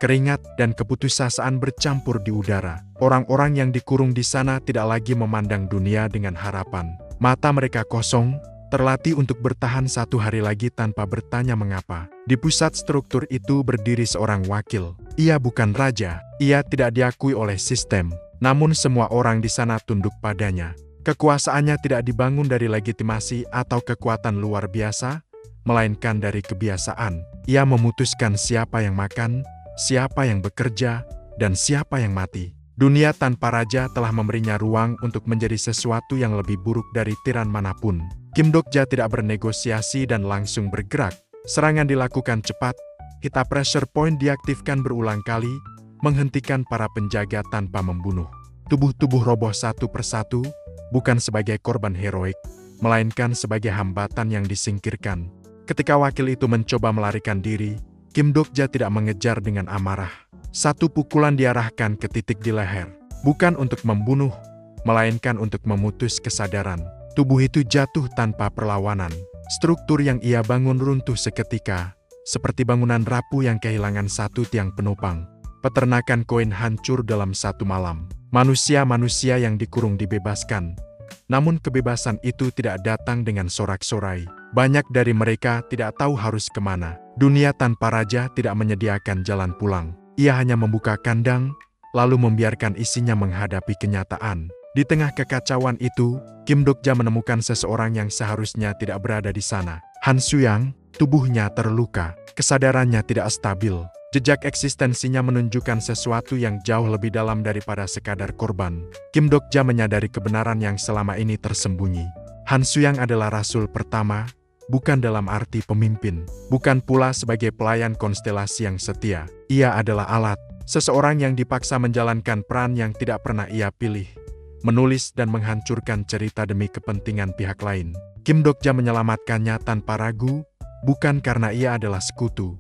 A: keringat, dan keputusasaan bercampur di udara. Orang-orang yang dikurung di sana tidak lagi memandang dunia dengan harapan. Mata mereka kosong, terlatih untuk bertahan satu hari lagi tanpa bertanya mengapa. Di pusat struktur itu berdiri seorang wakil. Ia bukan raja, ia tidak diakui oleh sistem, namun semua orang di sana tunduk padanya. Kekuasaannya tidak dibangun dari legitimasi atau kekuatan luar biasa, melainkan dari kebiasaan. Ia memutuskan siapa yang makan, siapa yang bekerja, dan siapa yang mati. Dunia tanpa raja telah memberinya ruang untuk menjadi sesuatu yang lebih buruk dari tiran manapun. Kim Dokja tidak bernegosiasi dan langsung bergerak. Serangan dilakukan cepat, Hita Pressure Point diaktifkan berulang kali, menghentikan para penjaga tanpa membunuh. Tubuh-tubuh roboh satu persatu, bukan sebagai korban heroik, melainkan sebagai hambatan yang disingkirkan. Ketika wakil itu mencoba melarikan diri, Kim Dokja tidak mengejar dengan amarah. Satu pukulan diarahkan ke titik di leher, bukan untuk membunuh, melainkan untuk memutus kesadaran. Tubuh itu jatuh tanpa perlawanan. Struktur yang ia bangun runtuh seketika, seperti bangunan rapuh yang kehilangan satu tiang penopang. Peternakan koin hancur dalam satu malam. Manusia-manusia yang dikurung dibebaskan. Namun kebebasan itu tidak datang dengan sorak-sorai. Banyak dari mereka tidak tahu harus kemana. Dunia tanpa raja tidak menyediakan jalan pulang. Ia hanya membuka kandang, lalu membiarkan isinya menghadapi kenyataan. Di tengah kekacauan itu, Kim Dokja menemukan seseorang yang seharusnya tidak berada di sana. Han Suyang, tubuhnya terluka, kesadarannya tidak stabil. Jejak eksistensinya menunjukkan sesuatu yang jauh lebih dalam daripada sekadar korban. Kim Dokja menyadari kebenaran yang selama ini tersembunyi. Han Suyang adalah rasul pertama, bukan dalam arti pemimpin, bukan pula sebagai pelayan konstelasi yang setia. Ia adalah alat, seseorang yang dipaksa menjalankan peran yang tidak pernah ia pilih, menulis dan menghancurkan cerita demi kepentingan pihak lain. Kim Dokja menyelamatkannya tanpa ragu, bukan karena ia adalah sekutu,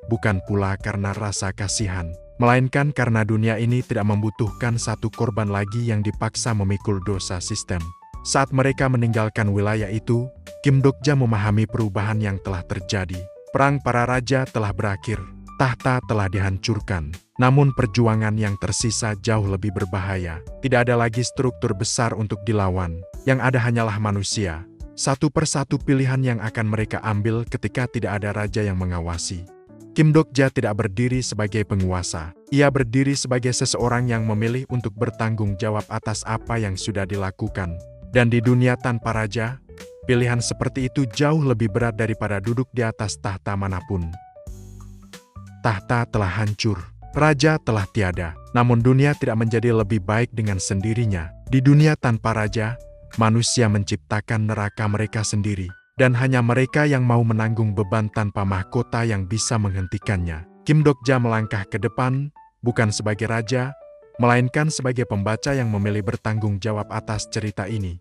A: bukan pula karena rasa kasihan, melainkan karena dunia ini tidak membutuhkan satu korban lagi yang dipaksa memikul dosa sistem. Saat mereka meninggalkan wilayah itu, Kim Dokja memahami perubahan yang telah terjadi. Perang para raja telah berakhir, tahta telah dihancurkan. Namun perjuangan yang tersisa jauh lebih berbahaya. Tidak ada lagi struktur besar untuk dilawan. Yang ada hanyalah manusia. Satu persatu pilihan yang akan mereka ambil ketika tidak ada raja yang mengawasi. Kim Dokja tidak berdiri sebagai penguasa. Ia berdiri sebagai seseorang yang memilih untuk bertanggung jawab atas apa yang sudah dilakukan. Dan di dunia tanpa raja, pilihan seperti itu jauh lebih berat daripada duduk di atas tahta manapun. Tahta telah hancur, raja telah tiada, namun dunia tidak menjadi lebih baik dengan sendirinya. Di dunia tanpa raja, manusia menciptakan neraka mereka sendiri, dan hanya mereka yang mau menanggung beban tanpa mahkota yang bisa menghentikannya. Kim Dokja melangkah ke depan, bukan sebagai raja, melainkan sebagai pembaca yang memilih bertanggung jawab atas cerita ini.